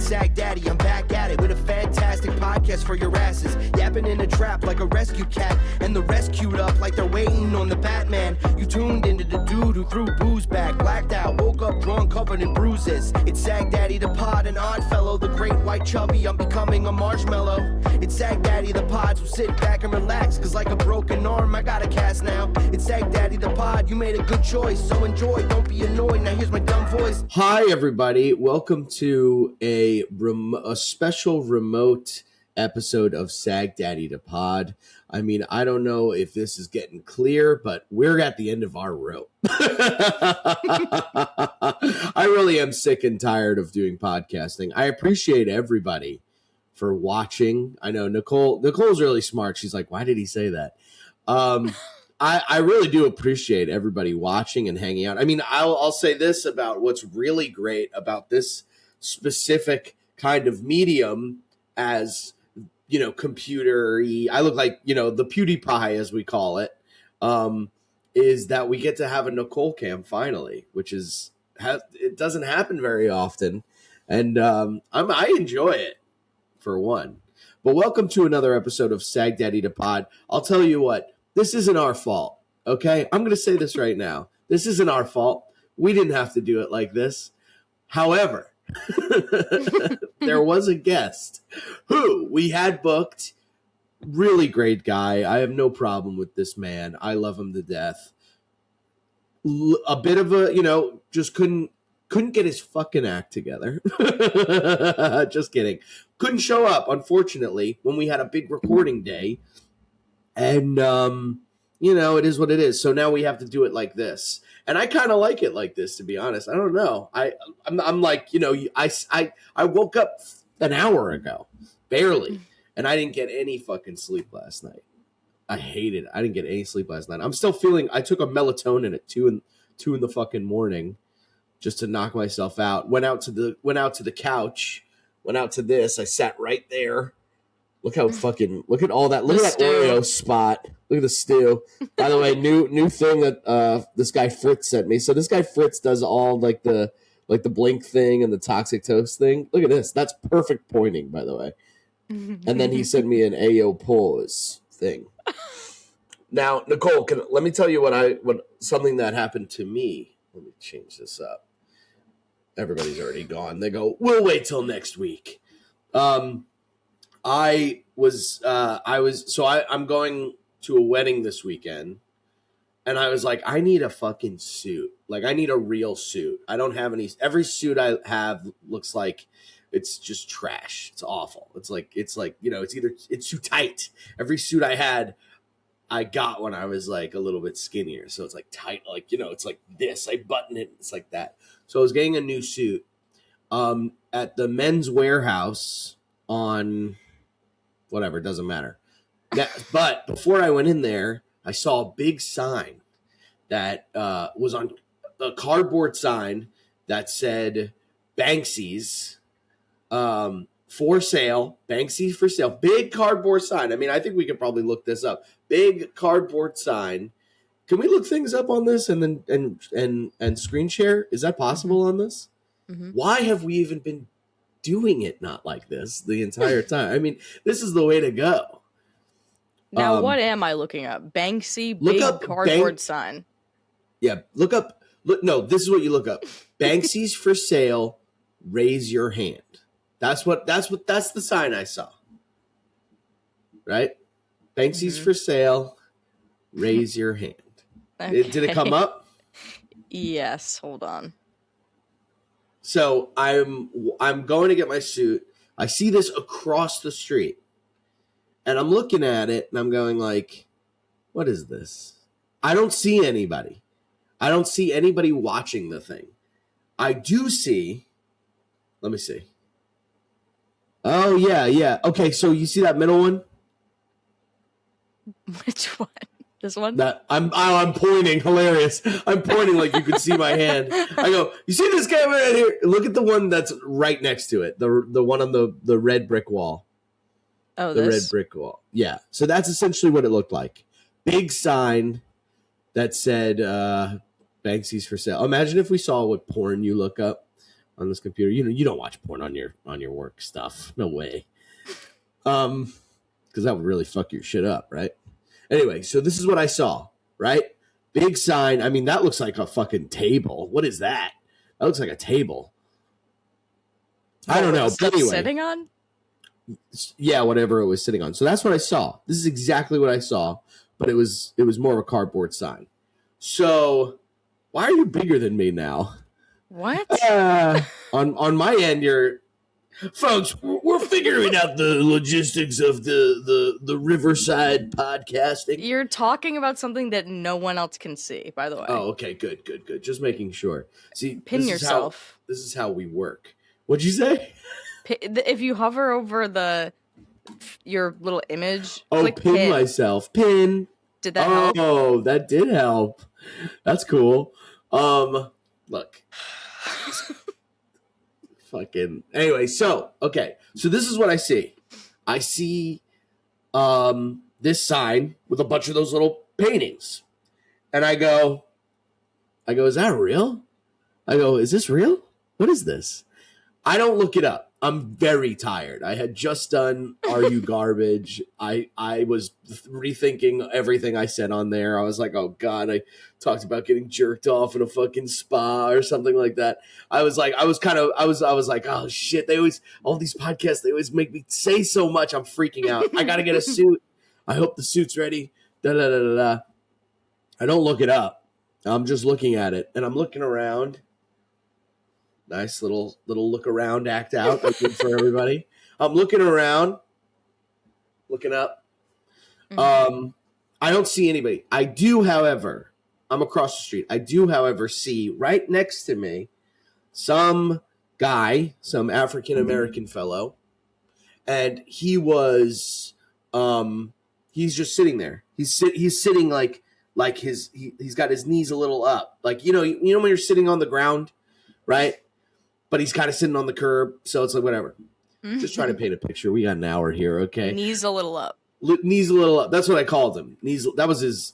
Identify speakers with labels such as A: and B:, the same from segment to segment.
A: Sag Daddy, I'm back at it with a fantastic podcast for your asses. Yapping in a trap like a rescue cat, and the rest queued up like they're waiting on the Batman. You tuned into the dude who threw booze back, blacked out, woke up drawn, covered in bruises. It's Sag Daddy the pod, an odd fellow, the great white chubby, I'm becoming a marshmallow. It's Sag Daddy the pod, so sit back and relax, cause like a broken arm, I got a cast now. It's Sag Daddy the pod, you made a good choice, so enjoy, don't be annoyed, now here's my dumb voice.
B: Hi everybody, welcome to a special remote episode of Sag Daddy the pod. I mean, I don't know if this is getting clear, but we're at the end of our rope. I really am sick and tired of doing podcasting. I appreciate everybody for watching. I know Nicole's really smart. She's like, why did he say that? I really do appreciate everybody watching and hanging out. I mean, I'll say this about what's really great about this specific kind of medium as, you know, computer-y. I look like, you know, the PewDiePie, as we call it, is that we get to have a Nicole cam finally, which it doesn't happen very often. And I enjoy it, for one. But welcome to another episode of Sag Daddy the pod. I'll tell you what. This isn't our fault, okay? I'm going to say this right now. This isn't our fault. We didn't have to do it like this. However, there was a guest who we had booked. Really great guy. I have no problem with this man. I love him to death. A bit of a, you know, just couldn't get his fucking act together. Just kidding. Couldn't show up, unfortunately, when we had a big recording day. And, you know, it is what it is. So now we have to do it like this. And I kind of like it like this, to be honest. I don't know. I'm like, you know, I woke up an hour ago, barely. And I didn't get any fucking sleep last night. I hated it. I didn't get any sleep last night. I'm still feeling, I took a melatonin at 2 in the fucking morning just to knock myself out. Went out to the couch, went out to this. I sat right there. Look at all that. Look at that Oreo spot. Look at the stew. By the way, new thing that this guy Fritz sent me. So this guy Fritz does all like the blink thing and the toxic toast thing. Look at this. That's perfect pointing, by the way. And then he sent me an Ayo pause thing. Now, Nicole, let me tell you what something that happened to me. Let me change this up. Everybody's already gone. They go, we'll wait till next week. I'm going to a wedding this weekend, and I was like, I need a fucking suit. Like, I need a real suit. I don't have any. Every suit I have looks like it's just trash. It's awful. It's like, you know, it's too tight. Every suit I had, I got when I was like a little bit skinnier. So it's like tight, like, you know, it's like this. I button it. It's like that. So I was getting a new suit at the Men's Warehouse on whatever, it doesn't matter. But before I went in there, I saw a big sign that was on a cardboard sign that said Banksy's for sale. Banksy's for sale. Big cardboard sign. I mean, I think we could probably look this up. Big cardboard sign. Can we look things up on this and then and screen share? Is that possible on this? Mm-hmm. Why have we even been doing it not like this the entire time? I mean, this is the way to go.
C: Now, what am I looking up? Banksy big cardboard sign.
B: Yeah, look, no, this is what you look up. Banksy's for sale, raise your hand. That's the sign I saw. Right? Banksy's for sale, raise your hand. Okay. Did it come up?
C: Yes, hold on.
B: So I'm going to get my suit. I see this across the street, and I'm looking at it, and I'm going like, what is this? I don't see anybody. I don't see anybody watching the thing. I do see. Let me see. Oh, yeah. Okay, so you see that middle one?
C: Which one? This one?
B: That I'm pointing. Hilarious. I'm pointing like you could see my hand. I go, you see this guy right here? Look at the one that's right next to it. The one on the red brick wall.
C: Oh,
B: the red brick wall. Yeah. So that's essentially what it looked like. Big sign that said Banksy's for sale. Imagine if we saw what porn you look up on this computer. You don't watch porn on your work stuff. No way. Because that would really fuck your shit up, right? Anyway, so this is what I saw, right? Big sign. I mean, that looks like a fucking table. What is that? That looks like a table. I don't know. But anyway,
C: sitting on?
B: Yeah, whatever it was sitting on. So that's what I saw. This is exactly what I saw, but it was more of a cardboard sign. So why are you bigger than me now?
C: What?
B: On my end, folks, we're figuring out the logistics of the Riverside podcasting.
C: You're talking about something that no one else can see, by the way.
B: Oh, okay, good. Just making sure. See,
C: pin yourself.
B: This is how we work. What'd you say?
C: If you hover over your little image,
B: click pin myself. Pin.
C: Did that help?
B: Oh, that did help. That's cool. Look. Fucking anyway, so this is what I see. I see this sign with a bunch of those little paintings. And I go, is that real? I go, is this real? What is this? I don't look it up. I'm very tired. I had just done Are You Garbage? I was rethinking everything I said on there. I was like, oh God, I talked about getting jerked off in a fucking spa or something like that. I was like, oh shit, all these podcasts, they always make me say so much. I'm freaking out. I got to get a suit. I hope the suit's ready. Da, da, da, da, da. I don't look it up. I'm just looking at it and I'm looking around. Nice little look around, act out. That's good for everybody. I'm looking around, looking up. Mm-hmm. I don't see anybody. I do, however, I'm across the street. I do, however, see right next to me some guy, some African-American fellow. And he was, he's just sitting there. He's sitting like he's got his knees a little up. Like, you know when you're sitting on the ground, right? But he's kind of sitting on the curb, so it's like whatever. Mm-hmm. Just trying to paint a picture. We got an hour here, okay?
C: Knees a little up.
B: Knees a little up. That's what I called him. Knees. That was his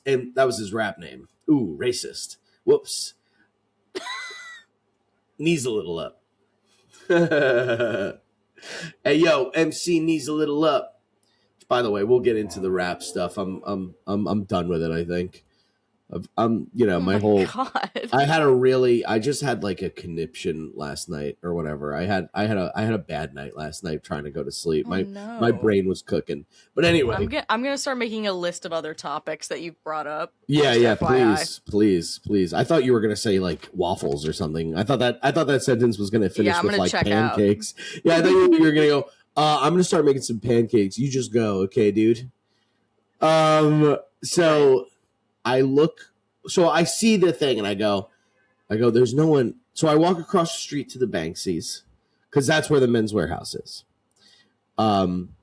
B: rap name. Ooh, racist. Whoops. Knees a little up. Hey, yo, MC Knees a little up. By the way, we'll get into the rap stuff. I'm done with it. I think. My whole God. I just had like a conniption last night or whatever. I had a bad night last night trying to go to sleep. My brain was cooking. But anyway,
C: I'm gonna start making a list of other topics that you've brought up.
B: Yeah, please. I thought you were gonna say like waffles or something. I thought that sentence was gonna finish with like pancakes. Out. Yeah, I thought you were gonna go. I'm gonna start making some pancakes. You just go, okay, dude. So. I see the thing and I go, there's no one. So I walk across the street to the Banksy's because that's where the Men's Warehouse is. And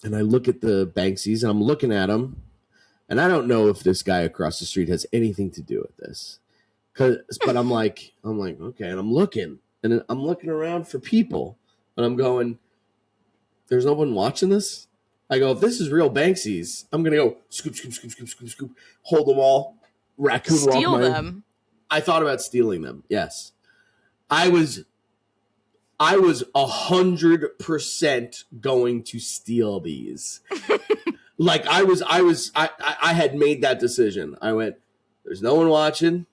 B: I look at the Banksy's and I'm looking at them and I don't know if this guy across the street has anything to do with this. But I'm like, okay. And I'm looking around for people and I'm going, there's no one watching this. I go, if this is real Banksy's, I'm going to go scoop, hold them all, raccoon walk
C: steal them.
B: I thought about stealing them, yes. I was 100% going to steal these. Like, I had made that decision. I went, there's no one watching.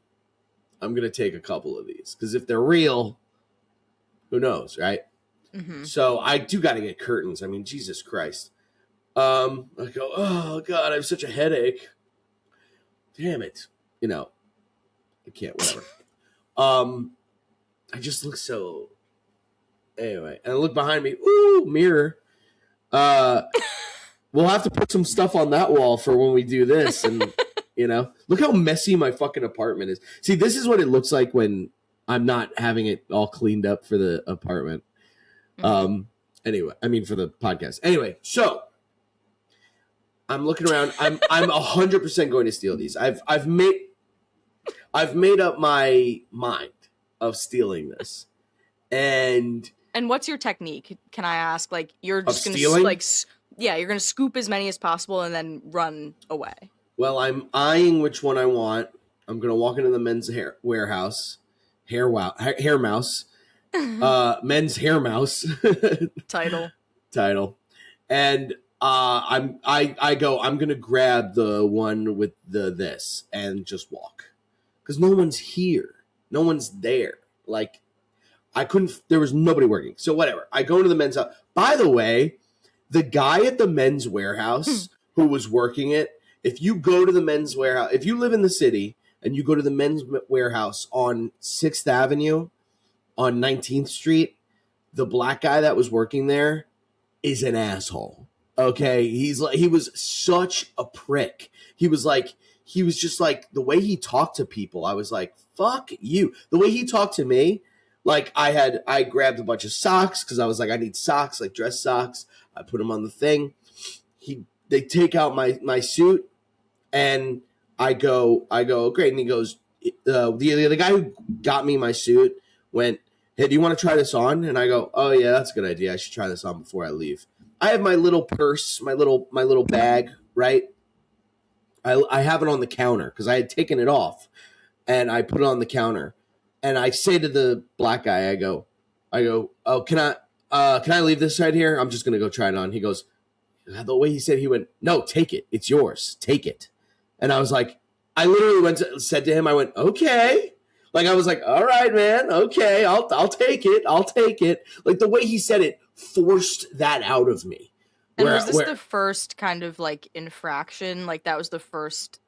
B: I'm going to take a couple of these. Because if they're real, who knows, right? Mm-hmm. So I do got to get curtains. I mean, Jesus Christ. I go, oh God, I have such a headache. Damn it. I can't, whatever. I just look so, anyway, and I look behind me. Ooh, mirror. We'll have to put some stuff on that wall for when we do this. And, look how messy my fucking apartment is. See, this is what it looks like when I'm not having it all cleaned up for the apartment. Anyway, I mean, for the podcast. Anyway, so I'm looking around. I'm 100% going to steal these. I've made up my mind of stealing this. And
C: what's your technique? Can I ask? Like, you're just going to you're going to scoop as many as possible and then run away.
B: Well, I'm eyeing which one I want. I'm going to walk into the Men's Warehouse, Hair Mouse, Men's Hair Mouse
C: Title.
B: And I go, I'm gonna grab the one with this and just walk, because no one's here, no one's there. Like, I couldn't. There was nobody working. So whatever. I go to the men's house. By the way, the guy at the Men's Warehouse who was working it. If you go to the Men's Warehouse, if you live in the city and you go to the Men's Warehouse on 6th Avenue, on 19th Street, the black guy that was working there is an asshole. Okay, he was such a prick. He was just like, the way he talked to people, I was like, fuck you. The way he talked to me, like, I grabbed a bunch of socks because I was like, I need socks, like dress socks. I put them on the thing. They take out my suit, and I go, great. And he goes, the guy who got me my suit went, hey, do you want to try this on? And I go, oh yeah, that's a good idea. I should try this on before I leave. I have my little purse, my little bag, right? I have it on the counter because I had taken it off, and I put it on the counter. And I say to the black guy, I go, oh, can I leave this right here? I'm just gonna go try it on. He goes, the way he said, he went, no, take it. It's yours. Take it. And I was like, I literally said to him, I went, okay. Like, I was like, all right, man. Okay. I'll take it. I'll take it. Like, the way he said it forced that out of me.
C: And was this the first kind of like infraction? Like, that was the first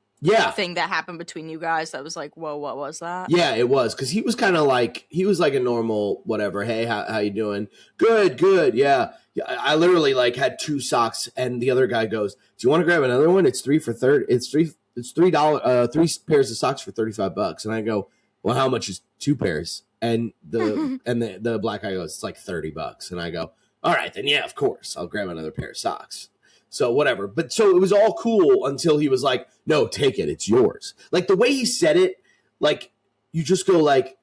C: thing that happened between you guys that was like, whoa, what was that?
B: Yeah, it was. Because he was kind of like, he was like a normal whatever. Hey, how you doing? Good. Yeah. I literally like had 2 socks, and the other guy goes, do you want to grab another one? It's $3 for $30. It's $3, 3 pairs of socks for $35. And I go, well, how much is 2 pairs? And the black guy goes, it's like $30. And I go, all right, then yeah, of course, I'll grab another pair of socks. So whatever. But so it was all cool until he was like, no, take it. It's yours. Like, the way he said it, like, you just go like,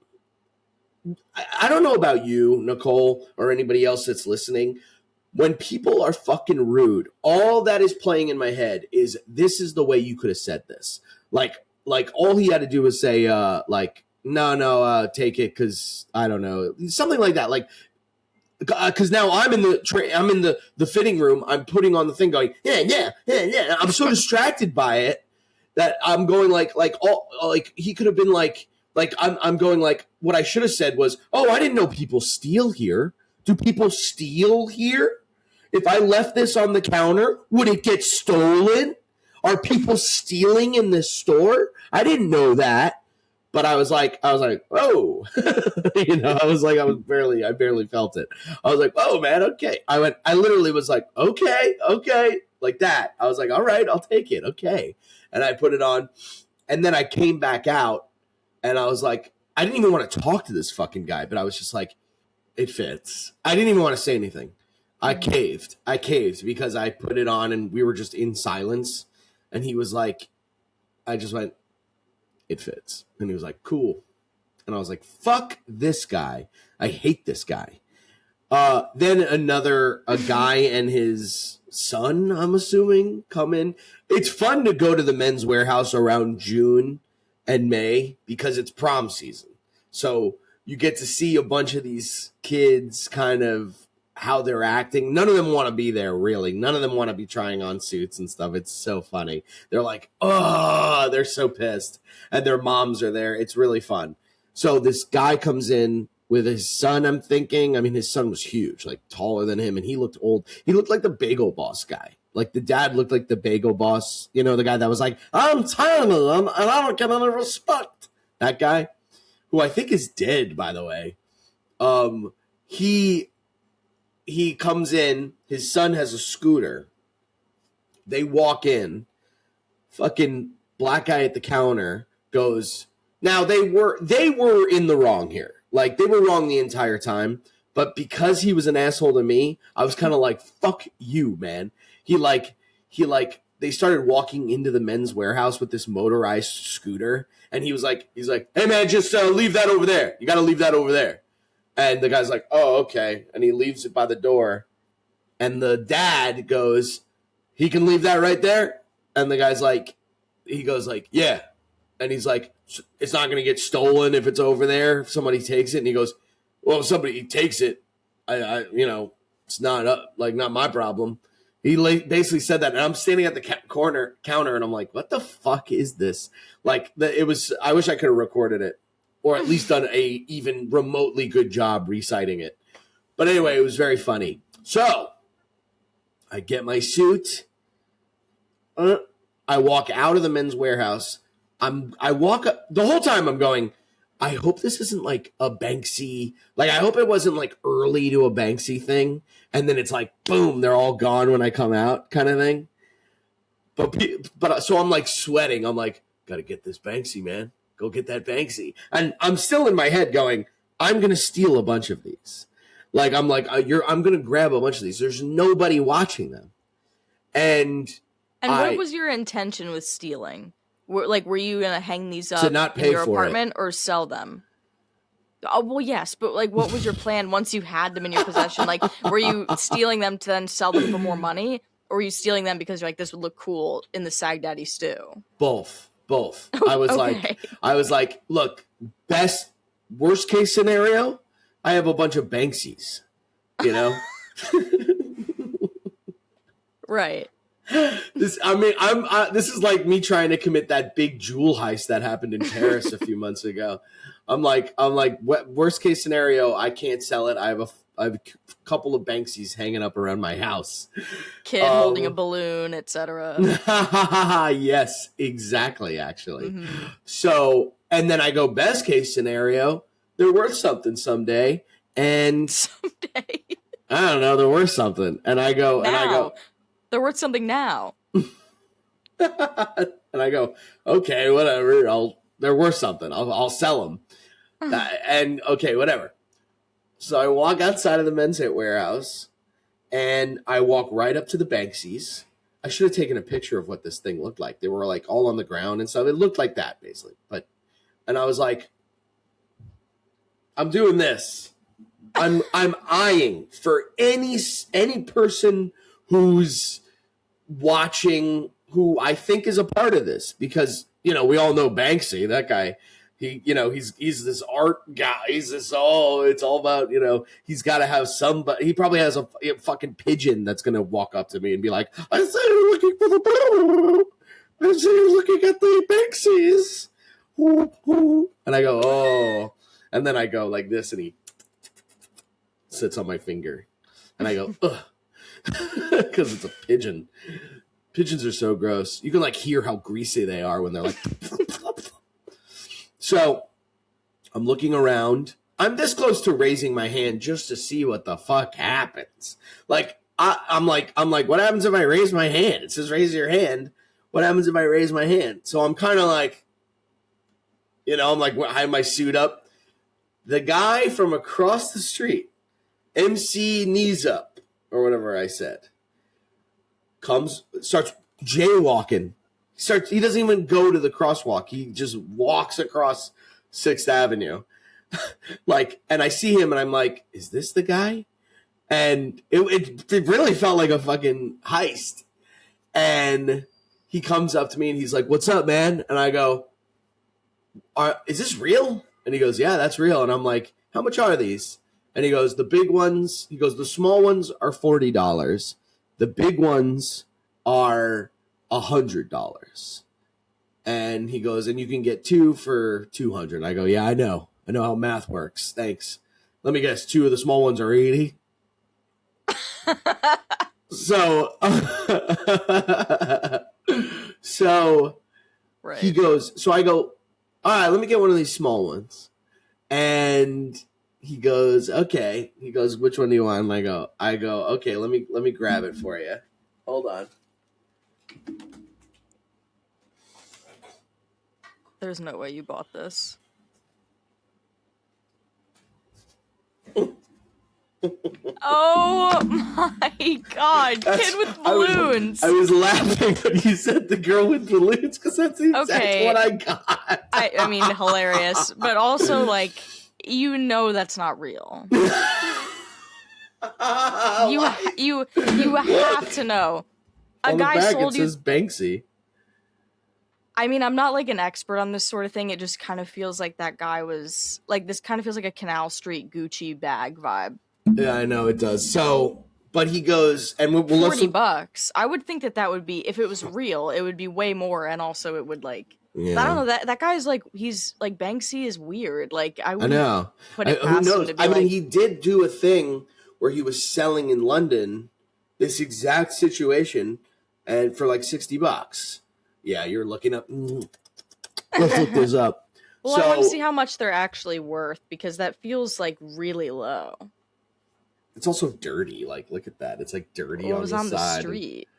B: I don't know about you, Nicole, or anybody else that's listening. When people are fucking rude, all that is playing in my head is, this is the way you could have said this. Like all he had to do was say, no, take it, because I don't know, something like that. Like, because now I'm in the fitting room. I'm putting on the thing, going, yeah. I'm so distracted by it that I'm going like he could have been like I'm going like, what I should have said was, oh, I didn't know people steal here. Do people steal here? If I left this on the counter, would it get stolen? Are people stealing in this store? I didn't know that. But I was like, whoa, I barely felt it. I was like, whoa, man, okay. I literally was like, okay, like that. I was like, all right, I'll take it, okay. And I put it on, and then I came back out, and I was like, I didn't even want to talk to this fucking guy, but I was just like, it fits. I didn't even want to say anything. I caved because I put it on, and we were just in silence, and he was like, I just went, it fits. And he was like, cool. And I was like, fuck this guy. I hate this guy. Then a guy and his son, I'm assuming, come in. It's fun to go to the Men's Warehouse around June and May because it's prom season. So you get to see a bunch of these kids kind of how they're acting. None of them want to be there, really. None of them want to be trying on suits and stuff. It's so funny. They're like, oh, they're so pissed. And their moms are there. It's really fun. So this guy comes in with his son, I'm thinking. I mean, his son was huge, like taller than him, and he looked old. He looked like the Bagel Boss guy. Like, the dad looked like the Bagel Boss. You know, the guy that was like, I'm tired of them, and I don't get any respect. That guy, who I think is dead, by the way. He comes in, his son has a scooter. They walk in. Fucking black guy at the counter goes, now they were in the wrong here. Like, they were wrong the entire time. But because he was an asshole to me, I was kind of like, fuck you, man. They started walking into the Men's Warehouse with this motorized scooter. And he's like, hey man, just leave that over there. You got to leave that over there. And the guy's like, oh, okay. And he leaves it by the door. And the dad goes, he can leave that right there? And the guy's like, he goes like, yeah. And he's like, it's not going to get stolen if it's over there, if somebody takes it. And he goes, Well, if somebody takes it, I it's not not my problem. He basically said that, and I'm standing at the counter, and I'm like, "What the fuck is this?" It was. I wish I could have recorded it, or at least done a even remotely good job reciting it. But anyway, it was very funny. So I get my suit. I walk out of the men's warehouse. I walk up the whole time. I'm going, I hope this isn't like a Banksy. Like, I hope it wasn't like early to a Banksy thing. And then it's like, boom, they're all gone when I come out kind of thing. But so I'm like sweating. I'm like, got to get this Banksy, man. Go get that Banksy. And I'm still in my head going, I'm going to steal a bunch of these. Like, I'm going to grab a bunch of these. There's nobody watching them. And
C: what was your intention with stealing? Were you gonna hang these up
B: to not pay
C: in your
B: for
C: apartment or sell them? Oh well, yes, but like, what was your plan once you had them in your possession? Like, were you stealing them to then sell them for more money, or were you stealing them because you're like, this would look cool in the Sag Daddy stew?
B: Both. I was like, look, worst case scenario, I have a bunch of Banksies, you know.
C: Right.
B: This is like me trying to commit that big jewel heist that happened in Paris a few months ago. I'm like, worst case scenario, I can't sell it. I have a couple of Banksies hanging up around my house.
C: Kid holding a balloon, etc.
B: Yes, exactly. Actually,
C: Mm-hmm.
B: And then I go best case scenario, they're worth something someday, and
C: someday
B: I don't know, they're worth something, and I go.
C: They're worth something now.
B: And I go, okay, whatever. They're worth something. I'll sell them. And okay, whatever. So I walk outside of the men's warehouse, and I walk right up to the Banksies. I should have taken a picture of what this thing looked like. They were like all on the ground and stuff. It looked like that basically. And I was like, I'm doing this. I'm eyeing for any person who's watching, who I think is a part of this, because we all know Banksy, that guy. He's this art guy. He's this it's all about he's got to have somebody. He probably has a fucking pigeon that's gonna walk up to me and be like, "I see you're looking for the blue. I see you're looking at the Banksies." And I go, oh, and then I go like this, and he sits on my finger, and I go, ugh. Because it's a pigeon. Pigeons are so gross. You can like hear how greasy they are when they're like. So I'm looking around. I'm this close to raising my hand just to see what the fuck happens. Like I'm like, what happens if I raise my hand? It says raise your hand. What happens if I raise my hand? So I'm kind of like, I'm like, I have my suit up. The guy from across the street, MC Knees Up, or whatever I said, starts jaywalking. He doesn't even go to the crosswalk. He just walks across 6th Avenue. And I see him and I'm like, is this the guy? And it really felt like a fucking heist. And he comes up to me and he's like, what's up, man? And I go, is this real? And he goes, yeah, that's real. And I'm like, how much are these? And he goes, the small ones are $40. The big ones are $100. And he goes, and you can get 2 for $200. And I go, yeah, I know how math works. Thanks. Let me guess, 2 of the small ones are 80. So
C: right.
B: He goes, so I go, all right, let me get one of these small ones. And he goes, okay. He goes, which one do you want? And I go, okay, let me grab it for you. Hold on.
C: There's no way you bought this. Oh my god, kid with balloons.
B: I was laughing when you said the girl with balloons because that's exactly what I got.
C: I mean, hilarious, but also like, that's not real. You have to know. A
B: On
C: guy
B: the back,
C: sold
B: it says Banksy.
C: I mean, I'm not like an expert on this sort of thing. It just kind of feels like that guy was like, this kind of feels like a Canal Street Gucci bag vibe.
B: Yeah, I know it does. So, but he goes, and we'll
C: $40. I would think that would be, if it was real, it would be way more, and also it would like. Yeah. I don't know, that guy's like, he's like, Banksy is weird. Like I
B: know.
C: Put it past
B: who knows?
C: Him to be
B: I mean,
C: like,
B: he did do a thing where he was selling in London this exact situation, and for like $60. Yeah, you're looking up. Let's look this up.
C: Well, I want to see how much they're actually worth, because that feels like really low.
B: It's also dirty. Like, look at that. It's like dirty on the side. It was on the street.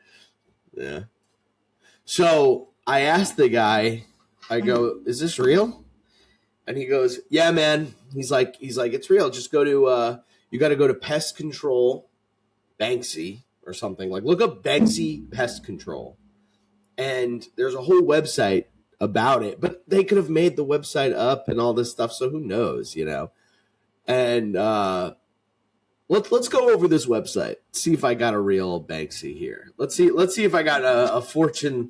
B: Yeah. So I asked the guy, I go, is this real? And he goes, yeah, man. He's like, it's real. Just go to, you got to go to Pest Control Banksy or something. Like, look up Banksy Pest Control. And there's a whole website about it, but they could have made the website up and all this stuff. So who knows, you know? And, let's go over this website. See if I got a real Banksy here. Let's see if I got a fortune,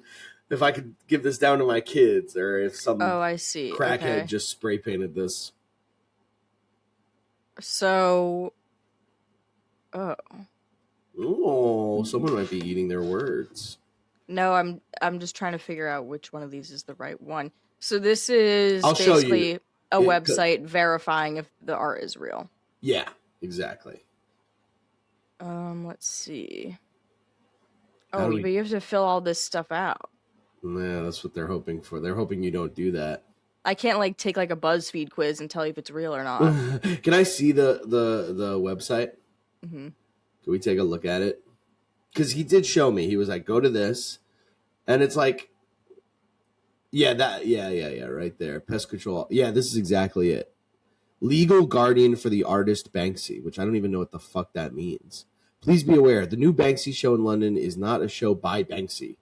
B: if I could give this down to my kids, or if some
C: I see.
B: crackhead just spray painted this.
C: So,
B: someone might be eating their words.
C: No, I'm just trying to figure out which one of these is the right one. So this is
B: I'll
C: basically a website verifying if the art is real.
B: Yeah, exactly.
C: Let's see. But you have to fill all this stuff out.
B: Yeah, that's what they're hoping for. They're hoping you don't do that.
C: I can't like take like a BuzzFeed quiz and tell you if it's real or not.
B: Can I see the website?
C: Mm-hmm.
B: Can we take a look at it? Because he did show me. He was like, go to this. And it's like, yeah, right there. Pest control. Yeah, this is exactly it. Legal guardian for the artist Banksy, which I don't even know what the fuck that means. Please be aware, the new Banksy show in London is not a show by Banksy.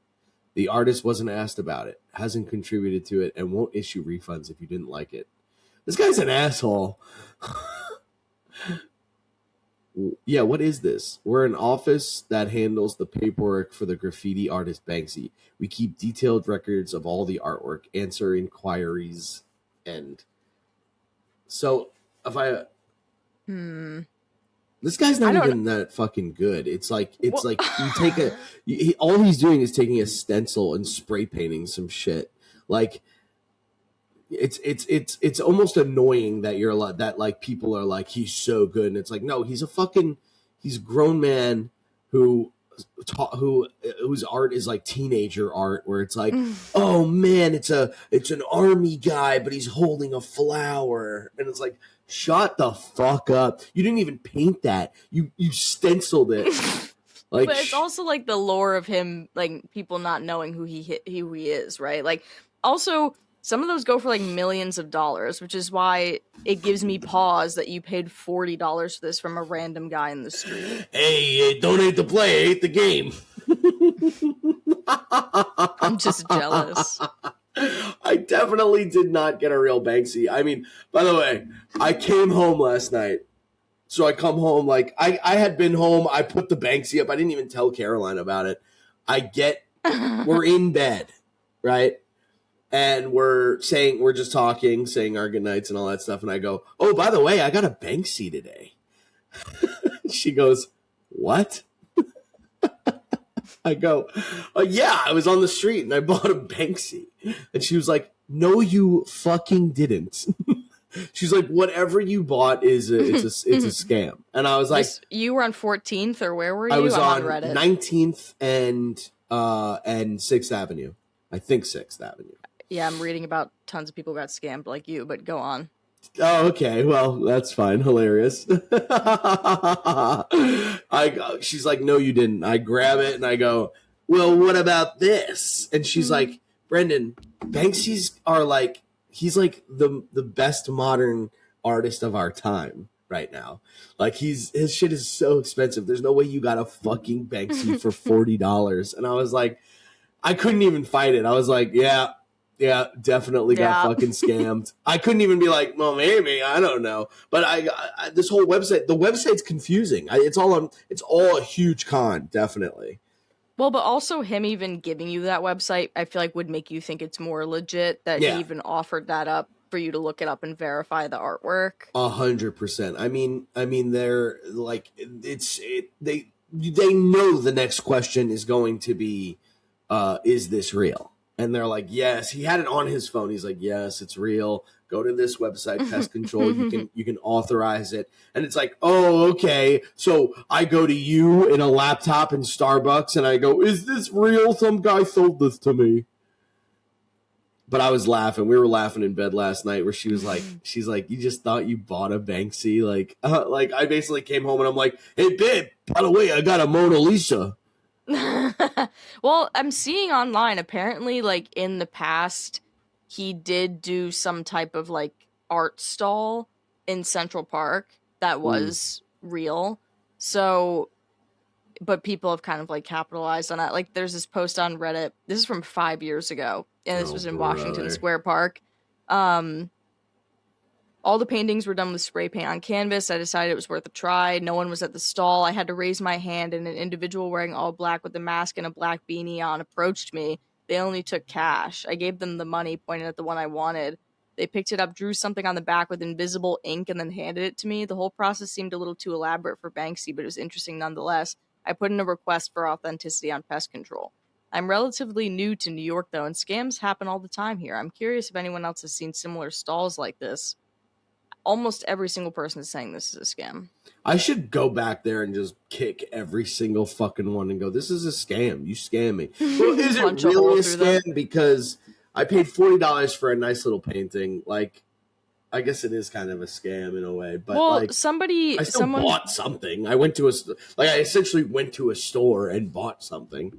B: The artist wasn't asked about it, hasn't contributed to it, and won't issue refunds if you didn't like it. This guy's an asshole. Yeah, what is this? We're an office that handles the paperwork for the graffiti artist Banksy. We keep detailed records of all the artwork, answer inquiries, and so if I this guy's not even that fucking good. It's like you take all he's doing is taking a stencil and spray painting some shit. Like it's almost annoying that like people are like, he's so good, and it's like, no, he's a grown man whose art is like teenager art, where it's like, oh man, it's an army guy, but he's holding a flower, and it's like, shut the fuck up. You didn't even paint that. You stenciled it. Like,
C: but it's also like the lore of him, like people not knowing who he is, right? Like, also some of those go for like millions of dollars, which is why it gives me pause that you paid $40 for this from a random guy in the street.
B: Hey, don't hate the play, hate the game.
C: I'm just jealous.
B: I definitely did not get a real Banksy. I mean, by the way, I came home last night. So I come home, like, I had been home. I put the Banksy up. I didn't even tell Caroline about it. We're in bed, right? And we're just talking, saying our goodnights and all that stuff. And I go, oh, by the way, I got a Banksy today. She goes, what? I go, oh, yeah, I was on the street and I bought a Banksy. And she was like, no, you fucking didn't. She's like, whatever you bought it's a scam. And I was like,
C: you were on 14th, or where were you?
B: I was on
C: Reddit.
B: 19th and 6th Avenue. I think 6th Avenue.
C: Yeah, I'm reading about tons of people got scammed like you, but go on.
B: Oh, okay. Well, that's fine. Hilarious. She's like, no, you didn't. I grab it and I go, well, what about this? And she's like, Brendan, Banksy's are like, he's like the best modern artist of our time right now. Like, his shit is so expensive. There's no way you got a fucking Banksy for $40. And I was like, I couldn't even fight it. I was like, yeah, definitely got fucking scammed. I couldn't even be like, well, maybe, I don't know. But I this whole website, the website's confusing. It's all a huge con, definitely.
C: Well, but also him even giving you that website, I feel like would make you think it's more legit that
B: Yeah.
C: he even offered that up for you to look it up and verify the artwork.
B: 100%. I mean, they're like, they know the next question is going to be, is this real? And they're like, yes. He had it on his phone. He's like, yes, it's real. Go to this website, Pest Control. You can authorize it. And it's like, oh, okay. So I go to you in a laptop in Starbucks and I go, is this real? Some guy sold this to me. But I was laughing. We were laughing in bed last night where she's like, you just thought you bought a Banksy? Like I basically came home and I'm like, hey, babe, by the way, I got a Mona Lisa.
C: Well, I'm seeing online, apparently, like, in the past, he did do some type of, like, art stall in Central Park that was real. So, but people have kind of, like, capitalized on that. Like, there's this post on Reddit. This is from 5 years ago, and this was in Washington Square Park. All the paintings were done with spray paint on canvas. I decided it was worth a try. No one was at the stall. I had to raise my hand, and an individual wearing all black with a mask and a black beanie on approached me. They only took cash. I gave them the money, pointed at the one I wanted. They picked it up, drew something on the back with invisible ink, and then handed it to me. The whole process seemed a little too elaborate for Banksy, but it was interesting nonetheless. I put in a request for authenticity on Pest Control. I'm relatively new to New York, though, and scams happen all the time here. I'm curious if anyone else has seen similar stalls like this. Almost every single person is saying this is a scam.
B: I should go back there and just kick every single fucking one and go, this is a scam. You scam me. Well, is it really a scam? Because I paid $40 for a nice little painting. Like, I guess it is kind of a scam in a way. But like, I still bought something. I essentially went to a store and bought something.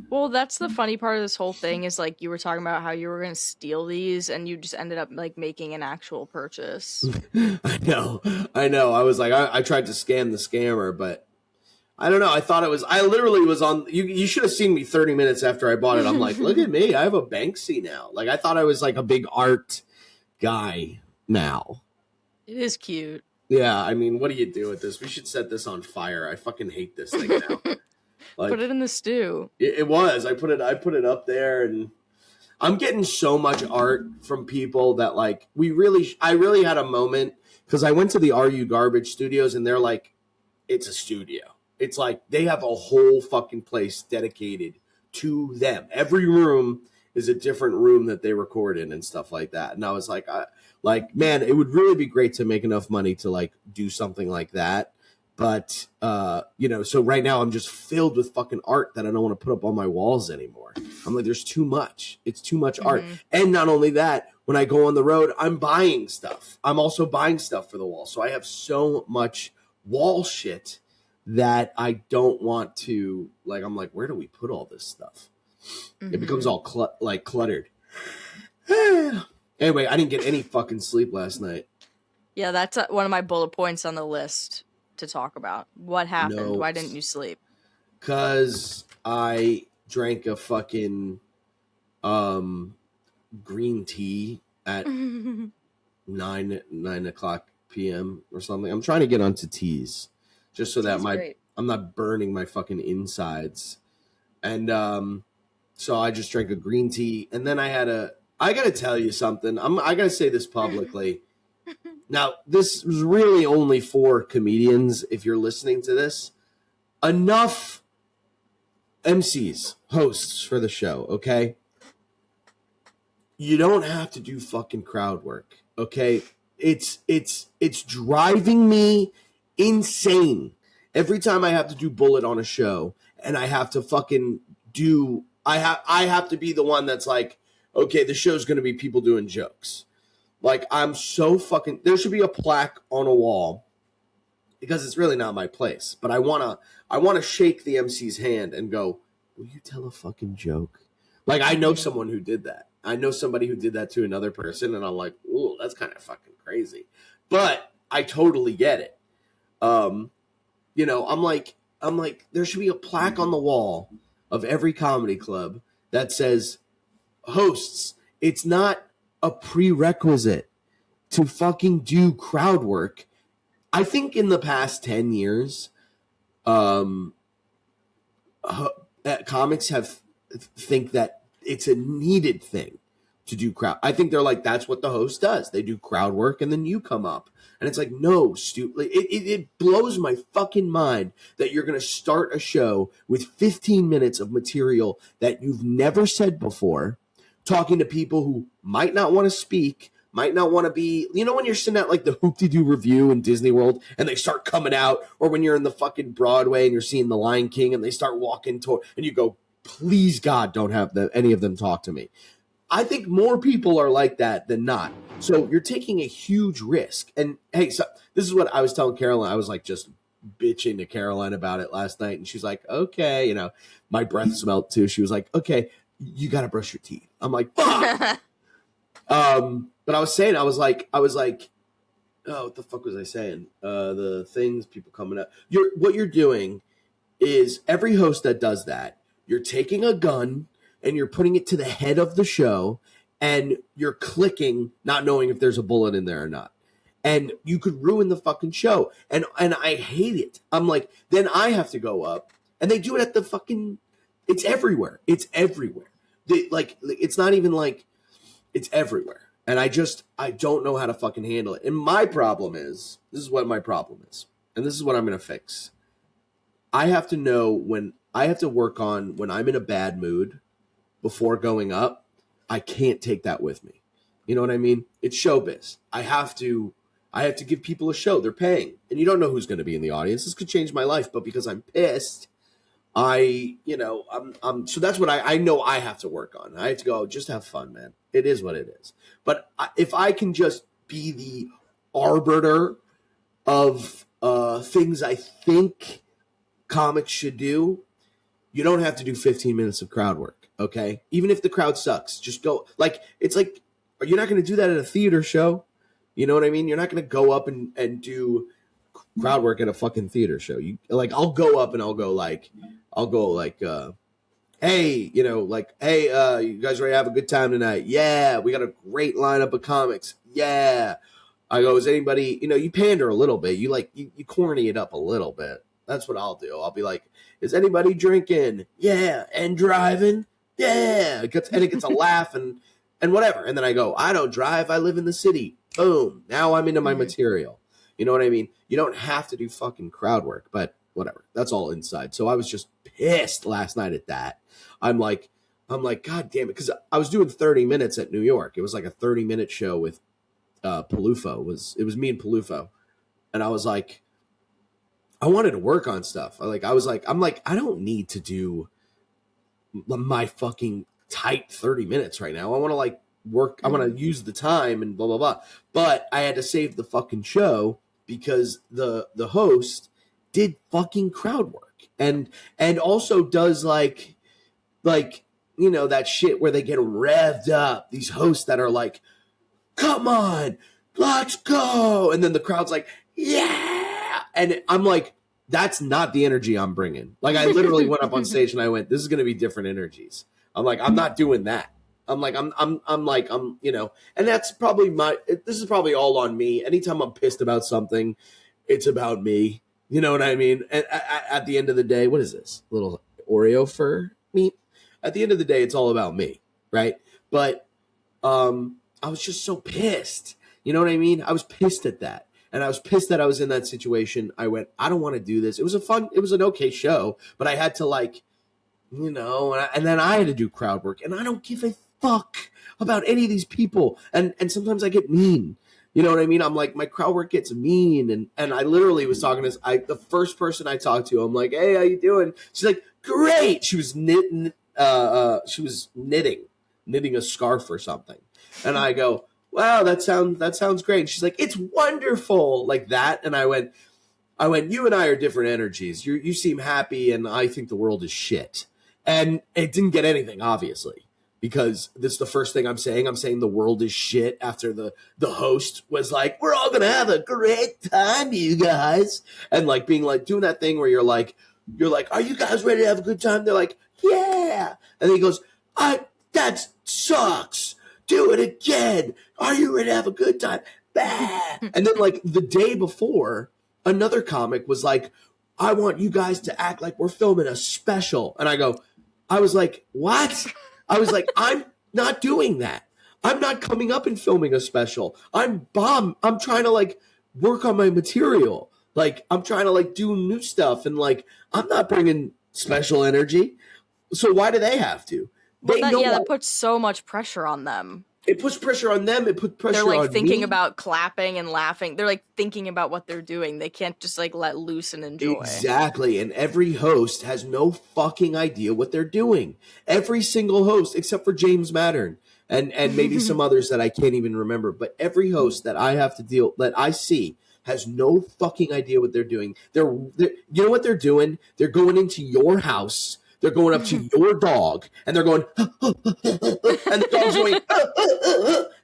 C: Well, that's the funny part of this whole thing is, like, you were talking about how you were going to steal these and you just ended up, like, making an actual purchase.
B: I know. I was like, I tried to scam the scammer, but I don't know. I literally was on, you should have seen me 30 minutes after I bought it. I'm like, look at me. I have a Banksy now. Like, I thought I was like a big art guy now.
C: It is cute.
B: Yeah. I mean, what do you do with this? We should set this on fire. I fucking hate this thing now. Like,
C: put it in the stew.
B: It was. I put it up there, and I'm getting so much art from people that, like, I really had a moment because I went to the RU Garbage Studios, and they're like, it's a studio. It's like they have a whole fucking place dedicated to them. Every room is a different room that they record in and stuff like that. And I was like, man, it would really be great to make enough money to, like, do something like that. But, so right now I'm just filled with fucking art that I don't want to put up on my walls anymore. I'm like, there's too much. It's too much art. And not only that, when I go on the road, I'm buying stuff. I'm also buying stuff for the wall. So I have so much wall shit that I don't want to, like, I'm like, where do we put all this stuff? It becomes all cluttered. Anyway, I didn't get any fucking sleep last night.
C: Yeah, that's one of my bullet points on the list to talk about. What happened?
B: No,
C: why didn't you sleep?
B: Because I drank a fucking green tea at 9 o'clock p.m. or something. I'm trying to get onto teas just so that I'm not burning my fucking insides. And so I just drank a green tea, and then I gotta tell you something. I gotta say this publicly. Now, this was really only for comedians, if you're listening to this. Enough MCs, hosts for the show, okay? You don't have to do fucking crowd work, okay? It's driving me insane. Every time I have to do bullet on a show, and I have to fucking do... I have to be the one that's like, okay, the show's going to be people doing jokes. Like, I'm so fucking... There should be a plaque on a wall because it's really not my place. But I want to shake the MC's hand and go, will you tell a fucking joke? Like, I know someone who did that. I know somebody who did that to another person, and I'm like, ooh, that's kind of fucking crazy. But I totally get it. I'm like, there should be a plaque on the wall of every comedy club that says, hosts, it's not a prerequisite to fucking do crowd work. I think in the past 10 years, comics think that it's a needed thing to do crowd. I think they're like, that's what the host does. They do crowd work and then you come up. And it's like, no, stupid. It blows my fucking mind that you're going to start a show with 15 minutes of material that you've never said before, talking to people who might not want to speak, might not want to be, you know, when you're sitting at like the Hoop-de-Doo review in Disney World and they start coming out, or when you're in the fucking Broadway and you're seeing The Lion King and they start walking toward, and you go, please God, don't have any of them talk to me. I think more people are like that than not. So you're taking a huge risk. And hey, so this is what I was telling Caroline. I was like just bitching to Caroline about it last night. And she's like, okay, you know, my breath smelled too. She was like, okay, you got to brush your teeth. I'm like, fuck. But I was saying, I was like, oh, what the fuck was I saying? The things, people coming up. What you're doing is every host that does that, you're taking a gun and you're putting it to the head of the show and you're clicking, not knowing if there's a bullet in there or not. And you could ruin the fucking show. And I hate it. I'm like, then I have to go up, and they do it at the fucking, it's everywhere. It's everywhere. It's not even like, it's everywhere. And I don't know how to fucking handle it. And my problem is, this is what my problem is. And this is what I'm going to fix. I have to know when I have to work on when I'm in a bad mood before going up. I can't take that with me. You know what I mean? It's showbiz. I have to give people a show. They're paying. And you don't know who's going to be in the audience. This could change my life, but because I'm pissed, I'm so that's what I know I have to work on. I have to go, just have fun, man. It is what it is. But if I can just be the arbiter of things I think comics should do, you don't have to do 15 minutes of crowd work, okay? Even if the crowd sucks, just go. Like, it's like, you're not going to do that at a theater show. You know what I mean? You're not going to go up and do crowd work at a fucking theater show. I'll go up and I'll go like, hey, hey, you guys ready to have a good time tonight? Yeah, we got a great lineup of comics. Yeah. I go, is anybody, you pander a little bit. You corny it up a little bit. That's what I'll do. I'll be like, is anybody drinking? Yeah. And driving? Yeah. It gets a laugh and whatever. And then I go, I don't drive. I live in the city. Boom. Now I'm into my material. You know what I mean? You don't have to do fucking crowd work, but whatever. That's all inside. So I was just pissed last night at that. I'm like, God damn it. Because I was doing 30 minutes at New York. It was like a 30-minute show with Palufo. It was me and Palufo. And I was like, I wanted to work on stuff. I'm like, I don't need to do my fucking tight 30 minutes right now. I want to work. I want to use the time and blah, blah, blah. But I had to save the fucking show because the host did fucking crowd work and also does that shit where they get revved up. These hosts that are like, come on, let's go. And then the crowd's like, yeah. And I'm like, that's not the energy I'm bringing. Like, I literally went up on stage and I went, this is going to be different energies. I'm like, I'm not doing that. I'm like, and that's probably this is probably all on me. Anytime I'm pissed about something, it's about me. You know what I mean? And at the end of the day, what is this? Little Oreo fur meat? At the end of the day, it's all about me. Right. But, I was just so pissed. You know what I mean? I was pissed at that. And I was pissed that I was in that situation. I went, I don't want to do this. It was an okay show, but I had to and then I had to do crowd work, and I don't give a fuck about any of these people. And sometimes I get mean. You know what I mean? I'm like, my crowd work gets mean. And I literally was talking to the first person I talked to, I'm like, hey, how you doing? She's like, great. She was knitting a scarf or something. And I go, wow, that sounds great. And she's like, it's wonderful, like that. And I went, you and I are different energies. You seem happy, and I think the world is shit. And it didn't get anything, obviously, because this is the first thing I'm saying. I'm saying the world is shit after the host was like, we're all gonna have a great time, you guys. And being doing that thing where you're like, are you guys ready to have a good time? They're like, yeah. And then he goes, that sucks. Do it again. Are you ready to have a good time? Bah. And then the day before, another comic was like, I want you guys to act like we're filming a special. And I go, I was like, what? I was like, I'm not doing that. I'm not coming up and filming a special. I'm trying to like work on my material. Like I'm trying to like do new stuff, and like I'm not bringing special energy. So why do they have to?
C: Well, that puts so much pressure on them.
B: It puts pressure on them. It puts pressure on me.
C: They're like thinking about clapping and laughing. They're like thinking about what they're doing. They can't just like let loose and enjoy.
B: Exactly. And every host has no fucking idea what they're doing. Every single host, except for James Mattern and maybe some others that I can't even remember. But every host that I see has no fucking idea what they're doing. They're you know what they're doing? They're going into your house. They're going up to your dog and they're going, and the dog's going,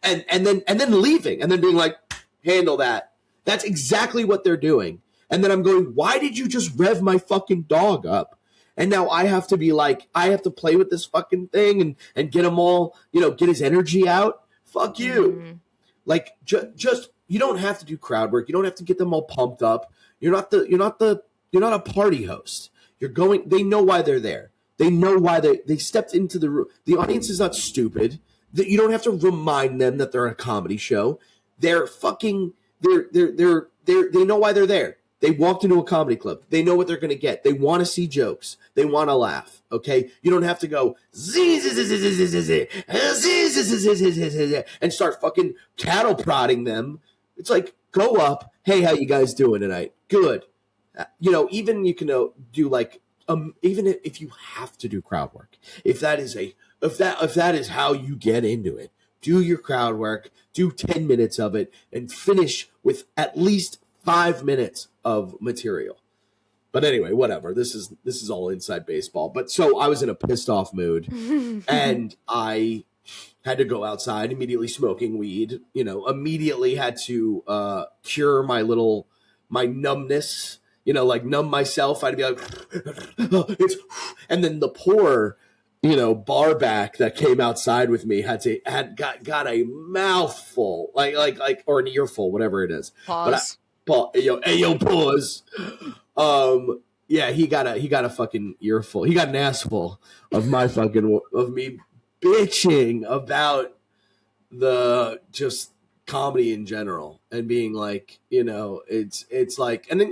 B: and then leaving and then being like, handle that. That's exactly what they're doing. And then I'm going, why did you just rev my fucking dog up? And now I have to be like, I have to play with this fucking thing and get him all, get his energy out. Fuck you. Mm-hmm. Like just, you don't have to do crowd work. You don't have to get them all pumped up. You're not a party host. They know why they're there. They know why they stepped into the room. The audience is not stupid. You don't have to remind them that they're a comedy show. They know why they're there. They walked into a comedy club. They know what they're going to get. They want to see jokes. They want to laugh. Okay? You don't have to go and start fucking cattle prodding them. It's like, go up. Hey, how you guys doing tonight? Good. Even you can do like, even if you have to do crowd work, if that is how you get into it, do your crowd work, do 10 minutes of it, and finish with at least 5 minutes of material. But anyway, whatever. This is all inside baseball. But so I was in a pissed off mood, and I had to go outside, immediately smoking weed. Immediately had to cure my numbness. Like numb myself. I'd be like, and then the poor, bar back that came outside with me got a mouthful, like or an earful, whatever it is.
C: Pause.
B: Pause. Yeah, he got a fucking earful. He got an assful of me bitching about the just comedy in general and being like, it's like, and then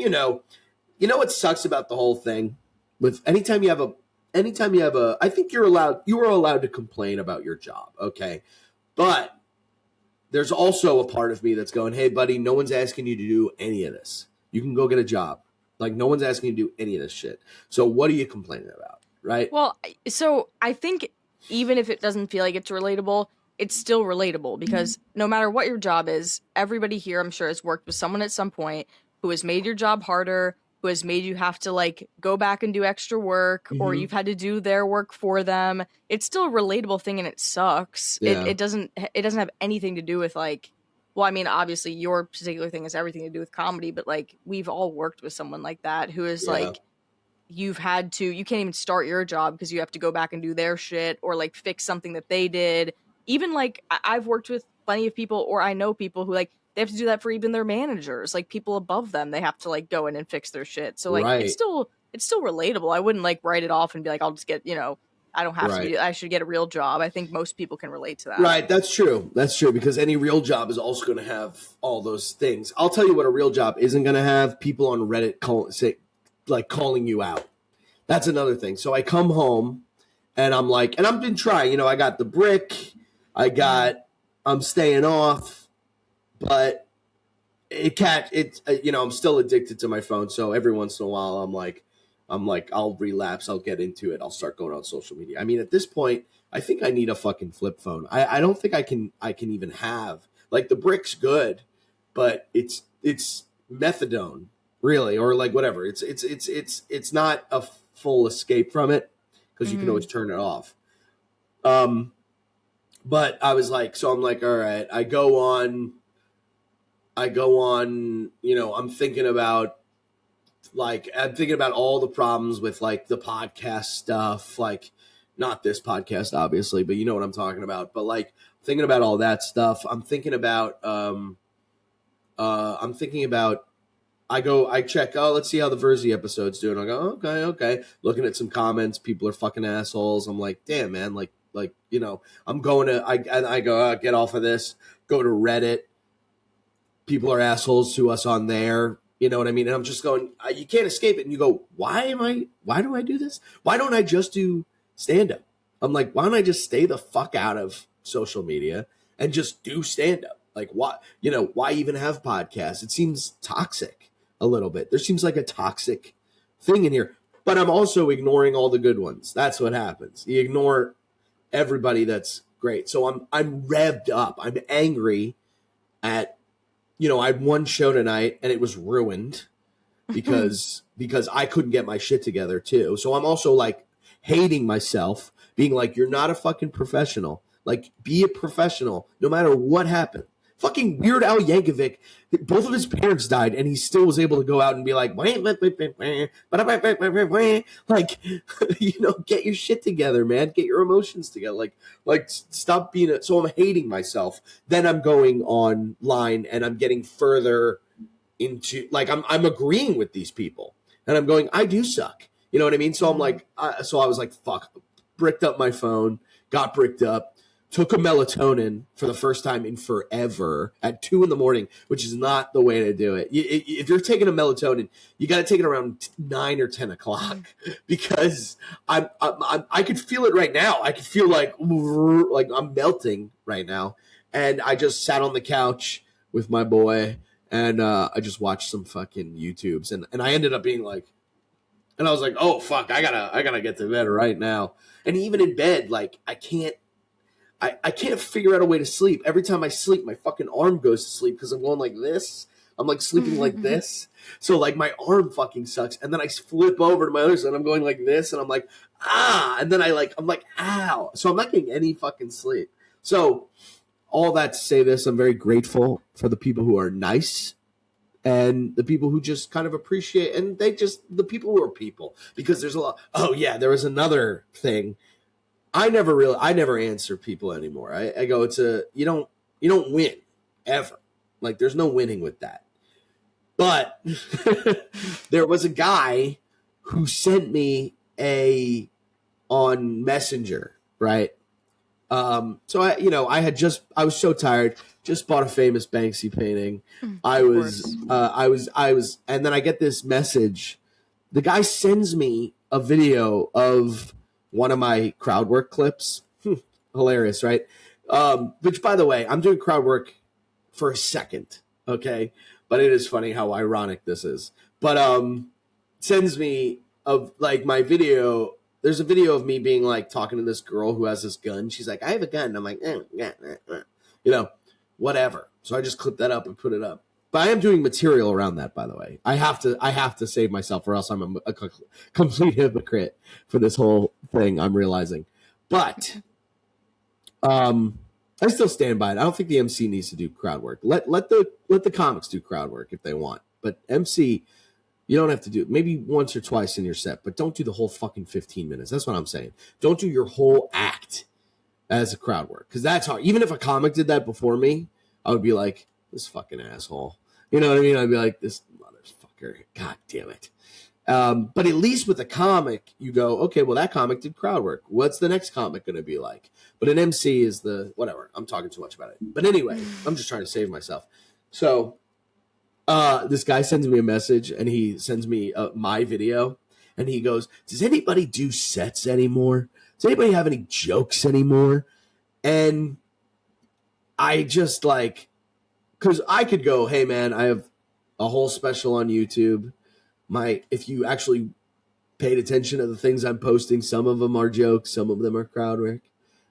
B: what sucks about the whole thing with anytime you have a I think you are allowed to complain about your job, okay? But there's also a part of me that's going, hey buddy, no one's asking you to do any of this. You can go get a job. Like no one's asking you to do any of this shit. So what are you complaining about? Right?
C: Well, so I think even if it doesn't feel like it's relatable, it's still relatable because no matter what your job is, everybody here, I'm sure, has worked with someone at some point who has made your job harder, who has made you have to like go back and do extra work, or you've had to do their work for them. It's still a relatable thing and it sucks. Yeah. It doesn't have anything to do with like, well, I mean, obviously your particular thing has everything to do with comedy, but like we've all worked with someone like that who is like, you can't even start your job because you have to go back and do their shit or like fix something that they did. Even like I've worked with plenty of people, or I know people who like they have to do that for even their managers, like people above them. They have to like go in and fix their shit. So like it's still relatable. I wouldn't like write it off and be like, I'll just get, I don't have to. I should get a real job. I think most people can relate to that.
B: Right. That's true. That's true because any real job is also going to have all those things. I'll tell you what a real job isn't going to have. People on Reddit calling you out. That's another thing. So I come home and I'm like, and I've been trying. I got the brick. I'm staying off, but I'm still addicted to my phone. So every once in a while, I'm like, I'll relapse. I'll get into it. I'll start going on social media. I mean, at this point, I think I need a fucking flip phone. I don't think I can even have like the brick's good, but it's methadone really, or like whatever. It's not a full escape from it because you can always turn it off. But I was like, so I'm like, all right, I go on, I'm thinking about all the problems with like the podcast stuff, like not this podcast, obviously, but you know what I'm talking about. But like thinking about all that stuff, I'm thinking about I check, oh, let's see how the Verzi episode's doing. I go, okay. Looking at some comments, people are fucking assholes. I'm like, damn, man, like, I'm going to, I go, get off of this, go to Reddit. People are assholes to us on there. You know what I mean? And I'm just going, you can't escape it. And you go, why do I do this? Why don't I just do stand-up? I'm like, why don't I just stay the fuck out of social media and just do stand-up? Like, why even have podcasts? It seems toxic a little bit. There seems like a toxic thing in here. But I'm also ignoring all the good ones. That's what happens. You ignore everybody that's great. So I'm revved up. I'm angry at, I had one show tonight and it was ruined because I couldn't get my shit together too. So I'm also like hating myself, being like, you're not a fucking professional. Like, be a professional no matter what happened. Fucking Weird Al Yankovic, both of his parents died, and he still was able to go out and be like, like, get your shit together, man. Get your emotions together. Like stop being so I'm hating myself. Then I'm going online and I'm getting further into, like, I'm agreeing with these people, and I'm going, I do suck. You know what I mean? So I'm like, so I was like, fuck, bricked up my phone, got bricked up. Took a melatonin for the first time in forever at 2 a.m, which is not the way to do it. If you're taking a melatonin, you got to take it around 9 or 10 o'clock because I could feel it right now. I could feel like I'm melting right now. And I just sat on the couch with my boy and I just watched some fucking YouTubes and I ended up being like, and I was like, oh fuck, I gotta get to bed right now. And even in bed, like I can't figure out a way to sleep. Every time I sleep, my fucking arm goes to sleep because I'm going like this. I'm like sleeping like this. So like my arm fucking sucks. And then I flip over to my other side. I'm going like this. And I'm like, and then I'm like, ow. So I'm not getting any fucking sleep. So all that to say this, I'm very grateful for the people who are nice and the people who just kind of appreciate. And the people who are people. Because there's a lot. Oh yeah, there was another thing. I never answer people anymore. I go, you don't win ever. Like there's no winning with that. But there was a guy who sent me on Messenger, right? So I was so tired, just bought a famous Banksy painting. I was, and then I get this message. The guy sends me a video of one of my Crowdwork clips. Hilarious, right? Which, by the way, I'm doing Crowdwork for a second, okay? But it is funny how ironic this is. But sends me of like my video. There's a video of me being like talking to this girl who has this gun. She's like, I have a gun. I'm like, whatever. So I just clipped that up and put it up. But I am doing material around that, by the way. I have to save myself, or else I'm a complete hypocrite for this whole thing. I'm realizing, but I still stand by it. I don't think the MC needs to do crowd work. Let the comics do crowd work if they want, but MC, you don't have to do it. Maybe once or twice in your set, but don't do the whole fucking 15 minutes. That's what I'm saying. Don't do your whole act as a crowd work because that's hard. Even if a comic did that before me, I would be like, this fucking asshole. You know what I mean? I'd be like, this motherfucker. God damn it. But at least with a comic, you go, okay, well, that comic did crowd work. What's the next comic going to be like? But an MC is whatever. I'm talking too much about it. But anyway, I'm just trying to save myself. So this guy sends me a message, and he sends me my video, and he goes, does anybody do sets anymore? Does anybody have any jokes anymore? And I just like, because I could go, hey, man, I have a whole special on YouTube. If you actually paid attention to the things I'm posting, some of them are jokes, some of them are crowd work,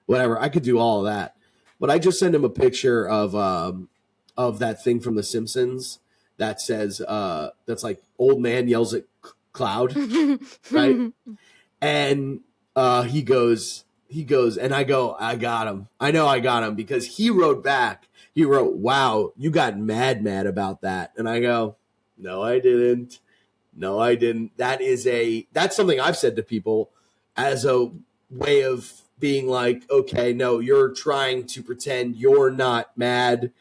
B: whatever. I could do all of that. But I just sent him a picture of that thing from The Simpsons that says, that's like old man yells at cloud, right? And he goes, and I go, I got him. I know I got him because he wrote back. He wrote, wow, you got mad about that. And I go, no, I didn't. No, I didn't. That's something I've said to people as a way of being like, okay, no, you're trying to pretend you're not mad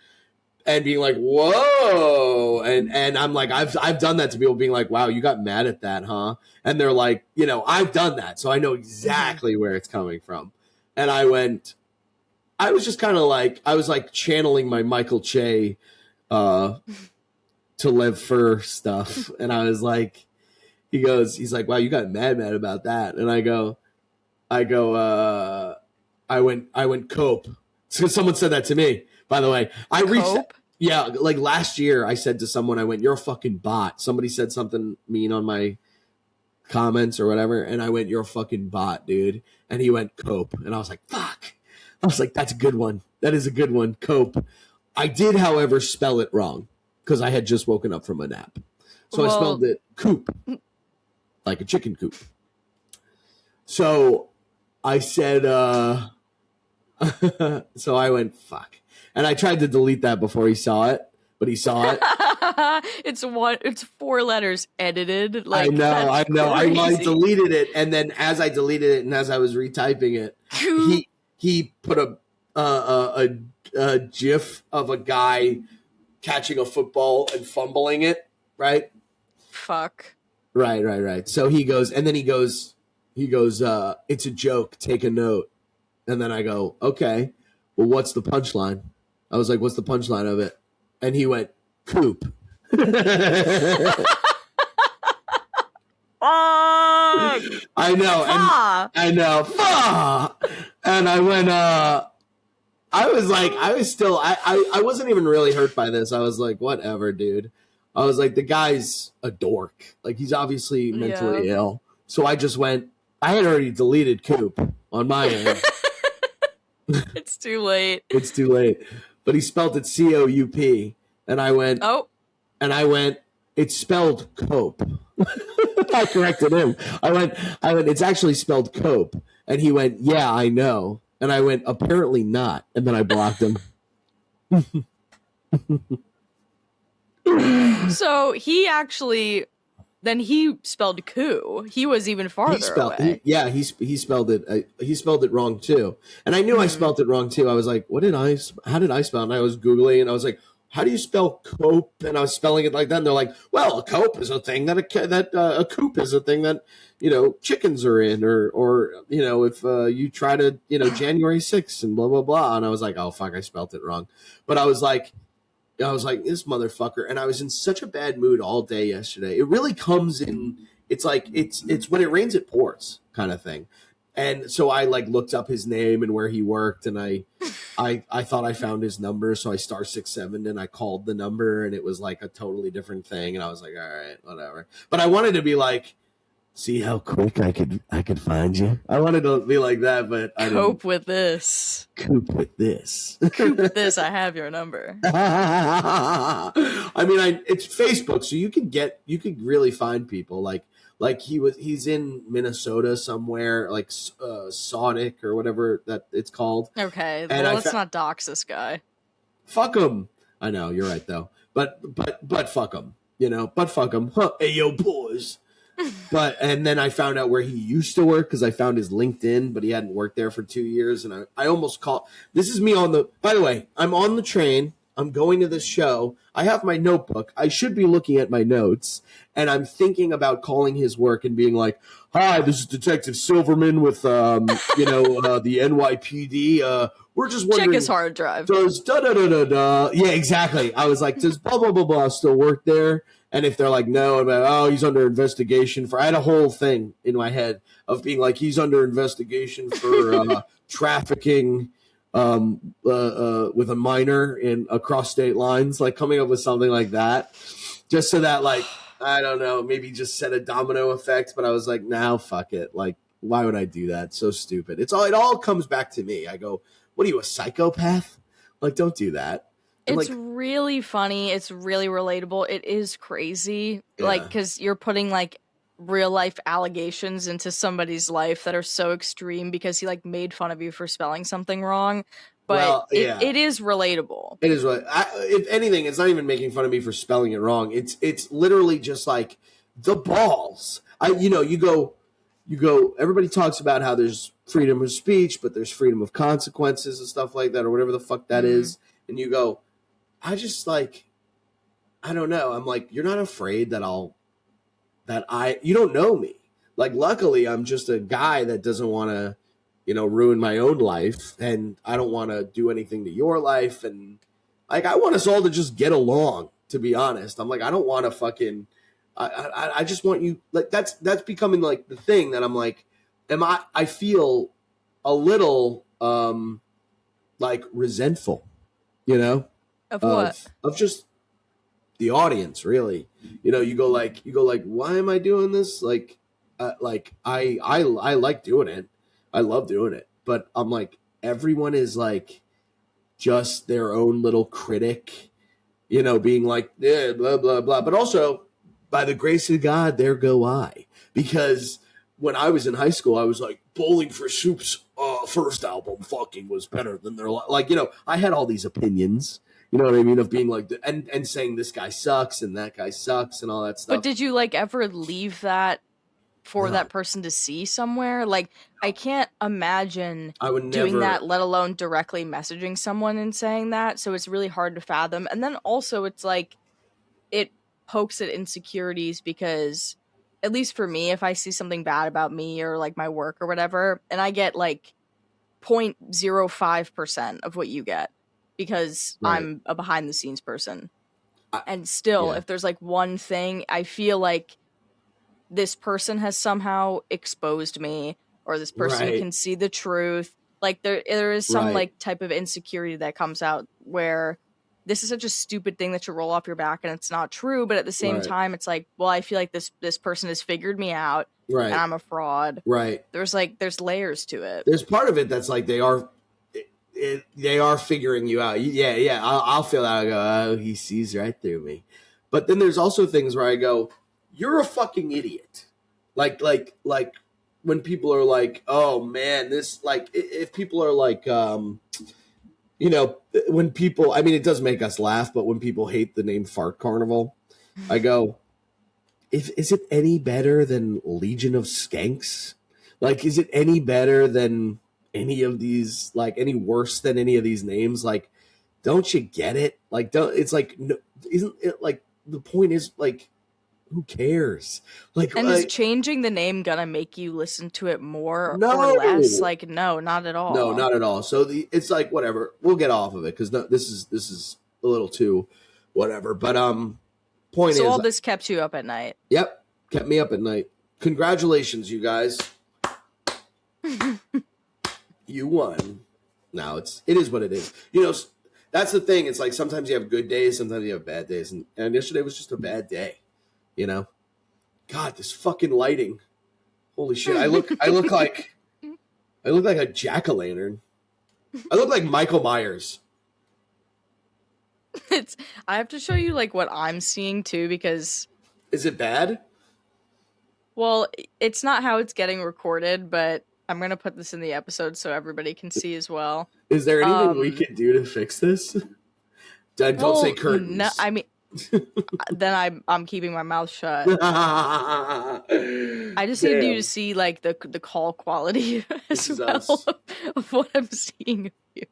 B: and being like, whoa. and I'm like, I've done that to people, being like, wow, you got mad at that, huh? And they're like, I've done that, so I know exactly where it's coming from. And I was just kind of like, I was like channeling my Michael Che to live for stuff. And I was like, he's like, wow, you got mad about that. And I went cope. So someone said that to me, by the way. I reached, yeah, like last year I said to someone, I went, you're a fucking bot. Somebody said something mean on my comments or whatever. And I went, you're a fucking bot, dude. And he went cope. And I was like, fuck. I was like, that's a good one. That is a good one. Cope. I did, however, spell it wrong because I had just woken up from a nap. So I spelled it coop, like a chicken coop. So I said, so I went, fuck. And I tried to delete that before he saw it, but he saw it.
C: It's 4 letters edited. Like,
B: I know. I deleted it. And then as I deleted it and as I was retyping it, he put a GIF of a guy catching a football and fumbling it, right?
C: Fuck.
B: Right. So he goes, it's a joke, take a note. And then I go, okay, well, what's the punchline? I was like, what's the punchline of it? And he went, coop. I know. I know. And I went, I was like, I wasn't even really hurt by this. I was like, whatever, dude. I was like, the guy's a dork. Like, he's obviously mentally ill. So I just went, I had already deleted Coop on my end.
C: It's too late.
B: It's too late. But he spelled it C-O-U-P. And I went, it's spelled cope. I corrected him. I went, it's actually spelled cope. And he went, yeah, I know. And I went, apparently not. And then I blocked him.
C: So he actually, then he spelled coup. He was even farther away.
B: He spelled it. He spelled it wrong too. And I knew I spelled it wrong too. I was like, how did I spell it? And I was Googling and I was like, how do you spell cope? And I was spelling it like that. And they're like, well, a cope is a thing that a coop is a thing that, chickens are in, or if you try to, January 6th and blah, blah, blah. And I was like, oh, fuck, I spelled it wrong. But I was like, this motherfucker. And I was in such a bad mood all day yesterday. It really comes in. It's like, it's when it rains, it pours kind of thing. And so I looked up his name and where he worked, and I thought I found his number, so I *67 and I called the number, and it was like a totally different thing, and I was like, all right, whatever. But I wanted to be like, see how quick I could find you. I wanted to be like that, but I didn't.
C: Cope with this.
B: Coop with this.
C: Coop with this. I have your number.
B: I mean, it's Facebook, so you could really find people like he's in Minnesota somewhere, like Sonic or whatever that it's called.
C: Okay, well, let's not dox this guy.
B: Fuck him. I know, you're right though. But fuck him. But fuck him. Huh, hey yo boys. And then I found out where he used to work because I found his LinkedIn, but he hadn't worked there for 2 years, and I almost called. This is me by the way, I'm on the train. I'm going to this show. I have my notebook. I should be looking at my notes, and I'm thinking about calling his work and being like, "Hi, this is Detective Silverman with the NYPD. We're just wondering."
C: Check his hard drive.
B: Does da-da-da-da-da. Yeah, exactly. I was like, does blah blah blah blah still work there? And if they're like, no, I'm like, oh, he's under investigation for. I had a whole thing in my head of being like, he's under investigation for trafficking. With a minor across state lines, like coming up with something like that, just so that, like, I don't know, maybe just set a domino effect. But I was like, now, fuck it. Like, why would I do that? So stupid. It all comes back to me. I go, what are you, a psychopath? Like, don't do that. And
C: it's really funny. It's really relatable. It is crazy.
B: Yeah.
C: Like, because you're putting real life allegations into somebody's life that are so extreme because he made fun of you for spelling something wrong. But it is relatable.
B: It is right. If anything, it's not even making fun of me for spelling it wrong. It's literally just like the balls. You go. Everybody talks about how there's freedom of speech, but there's freedom of consequences and stuff like that, or whatever the fuck that is. And you go, I just I don't know. I'm like, you're not afraid that you don't know me. Like, luckily, I'm just a guy that doesn't want to, ruin my own life. And I don't want to do anything to your life. And like, I want us all to just get along, to be honest. I'm like, I don't want to fucking, I just want you, like, that's becoming like the thing that I'm like, I feel a little, like resentful,
C: Of what?
B: Of just the audience, really. You go like, why am I doing this? Like I like doing it. I love doing it. But I'm like, everyone is like just their own little critic, being like, yeah, blah, blah, blah. But also, by the grace of God, there go I. Because when I was in high school, I was like, Bowling for Soup's first album fucking was better than their like, I had all these opinions. You know what I mean? Of being like, and saying this guy sucks and that guy sucks and all that stuff.
C: But did you like ever leave that for that person to see somewhere? Like, I can't imagine
B: I would
C: doing that, let alone directly messaging someone and saying that. So it's really hard to fathom. And then also it's like, it pokes at insecurities because, at least for me, if I see something bad about me or like my work or whatever, and I get like 0.05% of what you get, because I'm a behind the scenes person. And still, if there's like one thing, I feel like this person has somehow exposed me, or this person can see the truth. Like there is some like type of insecurity that comes out where this is such a stupid thing that you roll off your back and it's not true. But at the same time, it's like, well, I feel like this person has figured me out and I'm a fraud.
B: Right.
C: There's layers to it.
B: There's part of it that's like, they are figuring you out. Yeah. I'll feel that. I go, oh, he sees right through me. But then there's also things where I go, you're a fucking idiot. Like when people are like, oh man, this, like, if people are like, when people, I mean, it does make us laugh, but when people hate the name Fart Carnival, I go, is it any better than Legion of Skanks? Like, is it any better than any of these, like, any worse than any of these names? Like, don't you get it? Like, it's like, no, isn't it like, the point is like, who cares? Like,
C: and is changing the name gonna make you listen to it more or less? Like, no, not at all.
B: No, not at all. So it's like, whatever. We'll get off of it because this is a little too whatever. But point is,
C: so all this kept you up at night.
B: Yep, kept me up at night. Congratulations, you guys. You won. Now it is what it is. That's the thing. It's like sometimes you have good days, sometimes you have bad days, and yesterday was just a bad day. God, this fucking lighting. Holy shit. I look like a jack-o'-lantern. I look like Michael Myers.
C: I have to show you like what I'm seeing too, because
B: is it bad?
C: Well, it's not how it's getting recorded, but I'm going to put this in the episode so everybody can see as well.
B: Is there anything we can do to fix this? Don't say curtains.
C: No, I mean, then I'm keeping my mouth shut. I just need you to see like the call quality as well of what I'm seeing of you.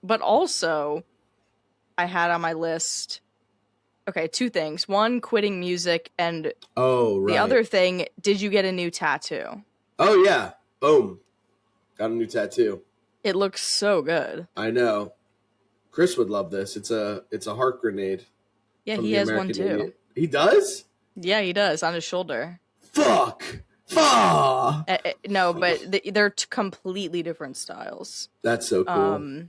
C: But also, I had on my list, okay, two things. One, quitting music, and the other thing, did you get a new tattoo?
B: Oh yeah, boom, got a new tattoo.
C: It looks so good.
B: I know. Chris would love this. It's a heart grenade.
C: Yeah, he has one too.
B: Indian. He does?
C: Yeah, he does, on his shoulder.
B: Fuck!
C: No, but they're completely different styles.
B: That's so cool.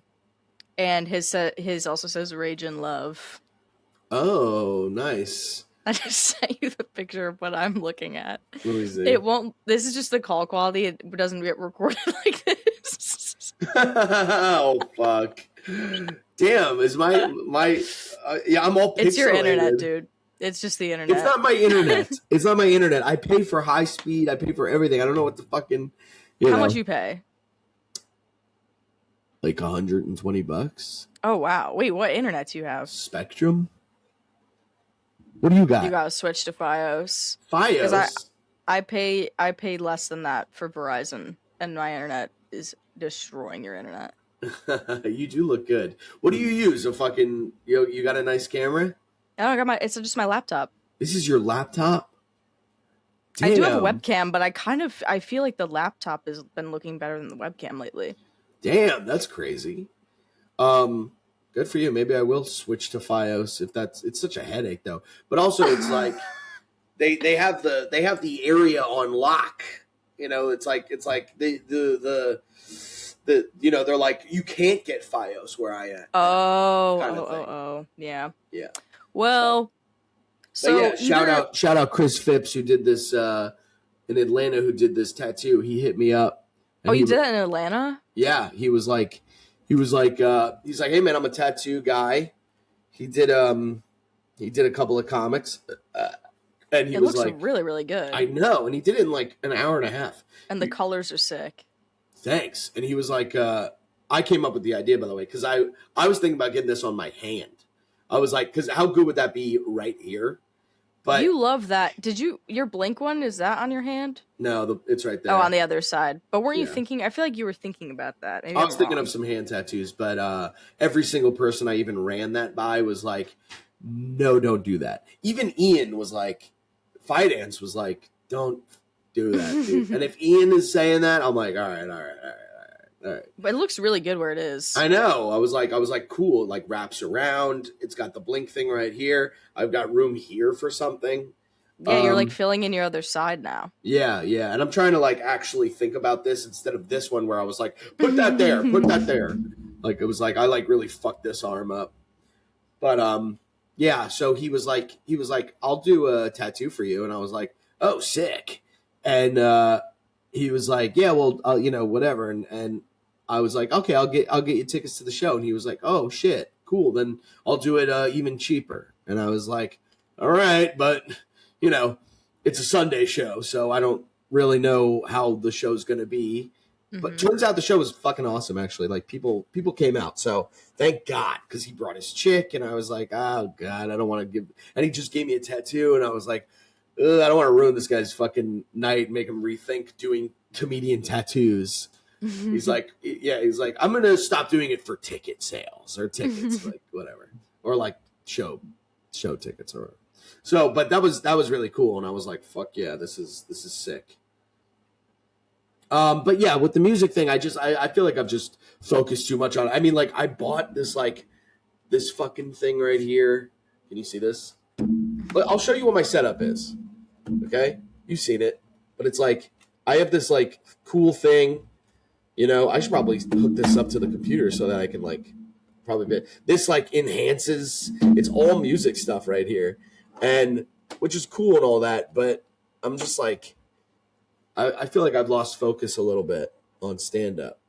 C: And his also says "Rage and Love."
B: Oh, nice.
C: I just sent you the picture of what I'm looking at.
B: Let me see.
C: It won't. This is just the call quality. It doesn't get recorded like this.
B: Oh fuck! Damn, is my yeah? I'm all pixelated.
C: It's your internet, dude. It's just the internet.
B: It's not my internet. It's not my internet. I pay for high speed. I pay for everything. I don't know what the fucking.
C: How much you pay?
B: Like $120.
C: Oh wow! Wait, what internet do you have?
B: Spectrum. What do you got?
C: You got to switch to FiOS.
B: FiOS.
C: I pay less than that for Verizon, and my internet is destroying your internet.
B: You do look good. What do you use? A fucking you got a nice camera?
C: I got it's just my laptop.
B: This is your laptop? Damn.
C: I do have a webcam, but I feel like the laptop has been looking better than the webcam lately.
B: Damn, that's crazy. Good for you. Maybe I will switch to FiOS if it's such a headache though. But also it's like they have the area on lock. You know, it's like the they're like, you can't get FiOS where I am.
C: Oh, yeah.
B: Yeah.
C: Well, so
B: yeah, shout out Chris Phipps, who did this in Atlanta, who did this tattoo. He hit me up.
C: Oh, you did that in Atlanta?
B: Yeah, he's like, hey man, I'm a tattoo guy. He did a couple of comics, and he was like,
C: really, really good.
B: I know, and he did it in like an hour and a half.
C: And the colors are sick.
B: Thanks. And he was like, I came up with the idea, by the way, because I was thinking about getting this on my hand. I was like, because how good would that be right here? But
C: you love that. Did your Blink one, is that on your hand?
B: No, it's right there.
C: Oh, on the other side. But weren't you thinking, I feel like you were thinking about that. Maybe
B: I was thinking of some hand tattoos, but every single person I even ran that by was like, no, don't do that. Even Ian was like, Fidance was like, don't do that, dude. And if Ian is saying that, I'm like, all right.
C: But it looks really good where it is.
B: I know. I was like, cool. It like wraps around. It's got the Blink thing right here. I've got room here for something.
C: Yeah, you're like filling in your other side now.
B: Yeah. And I'm trying to like actually think about this instead of this one where I was like, put that there. Like it was like, I like really fucked this arm up. But yeah, so he was like, I'll do a tattoo for you. And I was like, oh, sick. And he was like, yeah, well, whatever. And I was like, okay, I'll get you tickets to the show. And he was like, oh shit, cool. Then I'll do it even cheaper. And I was like, all right, but it's a Sunday show, so I don't really know how the show's going to be. Mm-hmm. But turns out the show was fucking awesome, actually. Like people came out. So thank God, because he brought his chick, and I was like, oh God, I don't want to give. And he just gave me a tattoo, and I was like, I don't want to ruin this guy's fucking night, make him rethink doing comedian tattoos. He's like, I'm going to stop doing it for ticket sales or tickets, like whatever, or like show tickets or whatever. So, but that was really cool. And I was like, fuck yeah, this is sick. But yeah, with the music thing, I feel like I've just focused too much on it. I mean, like I bought this fucking thing right here. Can you see this? I'll show you what my setup is. Okay. You've seen it, but it's like, I have this like cool thing. I should probably hook this up to the computer so that I can this like enhances, it's all music stuff right here. And which is cool and all that, but I'm just like, I feel like I've lost focus a little bit on stand up.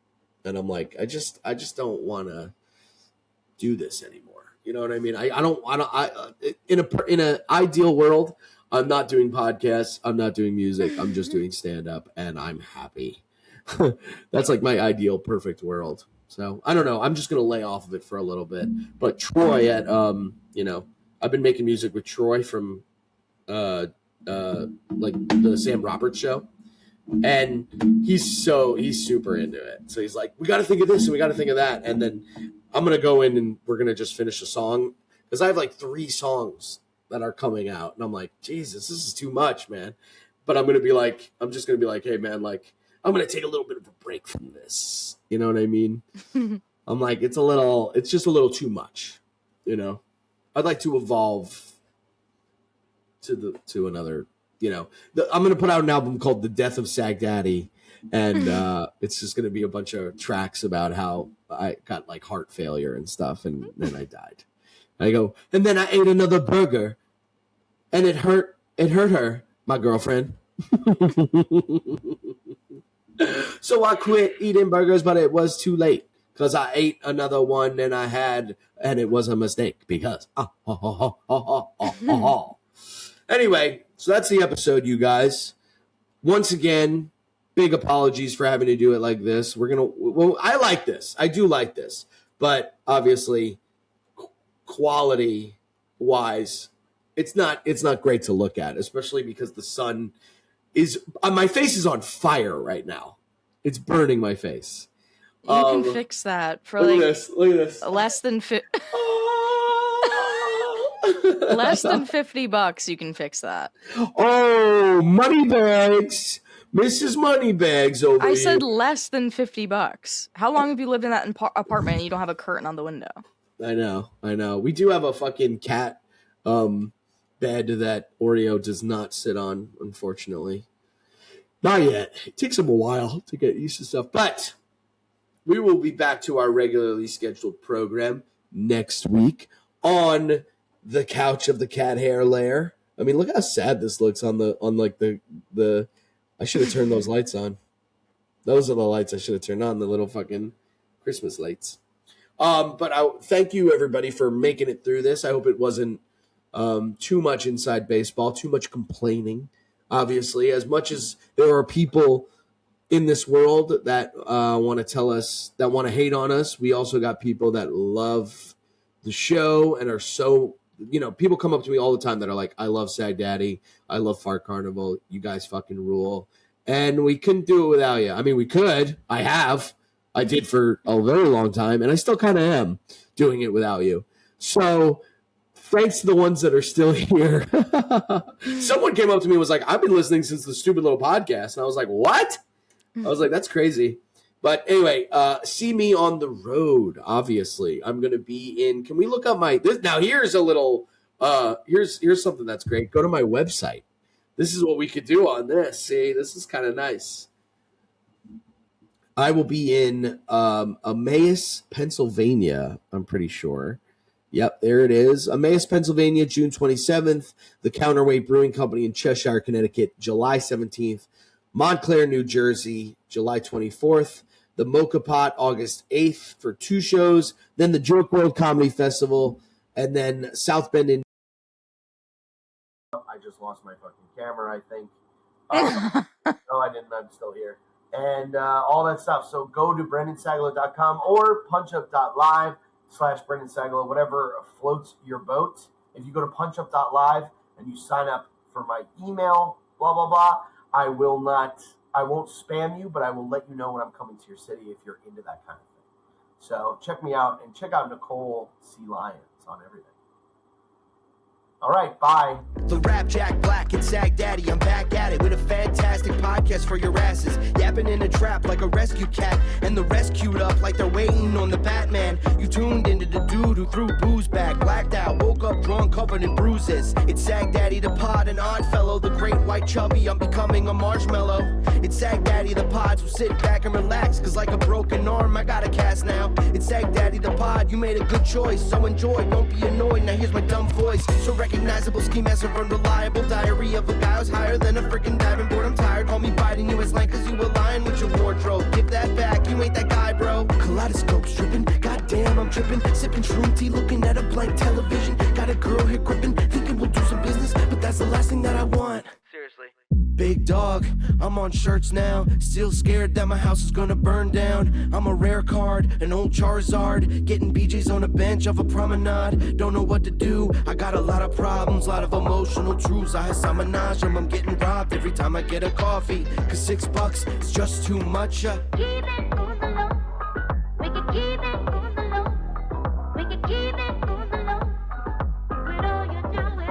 B: And I'm like, I just don't want to do this anymore. You know what I mean? In an ideal world, I'm not doing podcasts. I'm not doing music. I'm just doing stand up and I'm happy. That's like my ideal perfect world. So I don't know. I'm just going to lay off of it for a little bit. But Troy at, I've been making music with Troy from like the Sam Roberts show. And he's super into it. So he's like, we got to think of this and we got to think of that. And then I'm going to go in and we're going to just finish a song. Because I have like 3 songs that are coming out. And I'm like, Jesus, this is too much, man. But I'm just going to be like, hey, man, like, I'm going to take a little bit of a break from this. You know what I mean? I'm like, it's just a little too much, I'd like to evolve to another, I'm going to put out an album called The Death of Sag Daddy. And it's just going to be a bunch of tracks about how I got like heart failure and stuff. And then I died. I go, and then I ate another burger and it hurt her, my girlfriend. So I quit eating burgers, but it was too late because I ate another one and it was a mistake because. Anyway, so that's the episode, you guys. Once again, big apologies for having to do it like this. I like this. I do like this, but obviously, quality wise, it's not great to look at, especially because the sun is my face is on fire right now. It's burning my face.
C: You can fix that for
B: look
C: like
B: at this. Look at this.
C: less than less than $50. You can fix that.
B: Oh, Moneybags. Mrs. Moneybags over here.
C: I said less than $50. How long have you lived in that apartment and you don't have a curtain on the window?
B: I know. We do have a fucking cat bed that Oreo does not sit on, unfortunately. Not yet. It takes him a while to get used to stuff. But we will be back to our regularly scheduled program next week on the couch of the cat hair lair. I mean, look how sad this looks on the I should have turned those lights on. Those are the lights I should have turned on, the little fucking Christmas lights. But I thank you everybody for making it through this. I hope it wasn't too much inside baseball, too much complaining. Obviously, as much as there are people in this world that want to tell us, that want to hate on us, we also got people that love the show and are so, people come up to me all the time that are like, I love Sag Daddy, I love Fart Carnival, you guys fucking rule. And we couldn't do it without you. I mean, we could. I did for a very long time, and I still kind of am doing it without you. So thanks to the ones that are still here. Someone came up to me and was like, I've been listening since the stupid little podcast. And I was like, what? I was like, that's crazy. But anyway, see me on the road, obviously. I'm going to be in, can we look up now here's a little, here's something that's great. Go to my website. This is what we could do on this. See, this is kind of nice. I will be in Emmaus, Pennsylvania, I'm pretty sure. Yep, there it is. Emmaus, Pennsylvania, June 27th. The Counterweight Brewing Company in Cheshire, Connecticut, July 17th. Montclair, New Jersey, July 24th. The Mocha Pot, August 8th for 2 shows. Then the Joke World Comedy Festival. And then South Bend in... I just lost my fucking camera, I think. No, I didn't. I'm still here. And all that stuff. So go to BrandonSagalow.com or punchup.live/Brandon Sagalow, whatever floats your boat. If you go to punchup.live and you sign up for my email, blah, blah, blah, I won't spam you, but I will let you know when I'm coming to your city if you're into that kind of thing. So check me out and check out Nicole C. Lyons on everything. All right, bye.
A: The Rap Jack Black and Sag Daddy, I'm back at it with a fantastic podcast for your asses. Yapping in a trap like a rescue cat, and the rescued up like they're waiting on the Batman. You tuned into the dude who threw booze back, blacked out, woke up drunk, covered in bruises. It's Sag Daddy the Pod, an odd fellow, the great white chubby, I'm becoming a marshmallow. It's Sag Daddy the Pod, so sit back and relax, cause like a broken arm, I got a cast now. It's Sag Daddy the Pod, you made a good choice, so enjoy, don't be annoyed, now here's my dumb voice. So recognizable, ski master, unreliable, diary of a guy who's higher than a freaking diving board. I'm tired, call me biting you as lame cause you align with your wardrobe. Give that back, you ain't that guy, bro. Kaleidoscope stripping, goddamn I'm tripping, sipping shroom tea, looking at a blank television. Got a girl here gripping, thinking we'll do some business, but that's the last thing that I want. Seriously. Big dog, I'm on shirts now. Still scared that my house is gonna burn down. I'm a rare card, an old Charizard, getting BJ's on a bench of a promenade. Don't know what to do, I got a lot of problems, lot of emotional truths. I menage them, I'm getting robbed every time I get a coffee, cause $6 is just too much.
D: Keep it on the low. We can keep it on the low. We can keep it on the low. But all you do is wrong.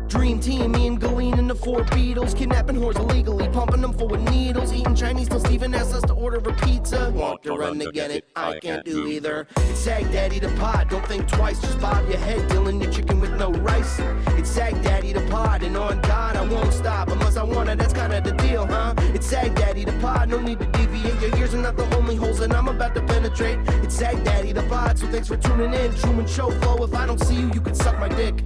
A: Dream team, me and Galene and the 4 Beatles, kidnapping whores illegally, pumping them full of needles, eating Chinese till Steven asks us to order a pizza. Walk to run to get it, I can't do either. It's Sag Daddy the Pod, don't think twice, just bob your head, dealing your chicken with no rice. It's Sag Daddy the Pod, and on God I won't stop unless I wanna, that's kinda the deal, huh? It's Sag Daddy the Pod, no need to deviate, your ears are not the only holes that I'm about to penetrate. It's Sag Daddy the Pod, so thanks for tuning in. Truman Show flow, if I don't see you, you can suck my dick.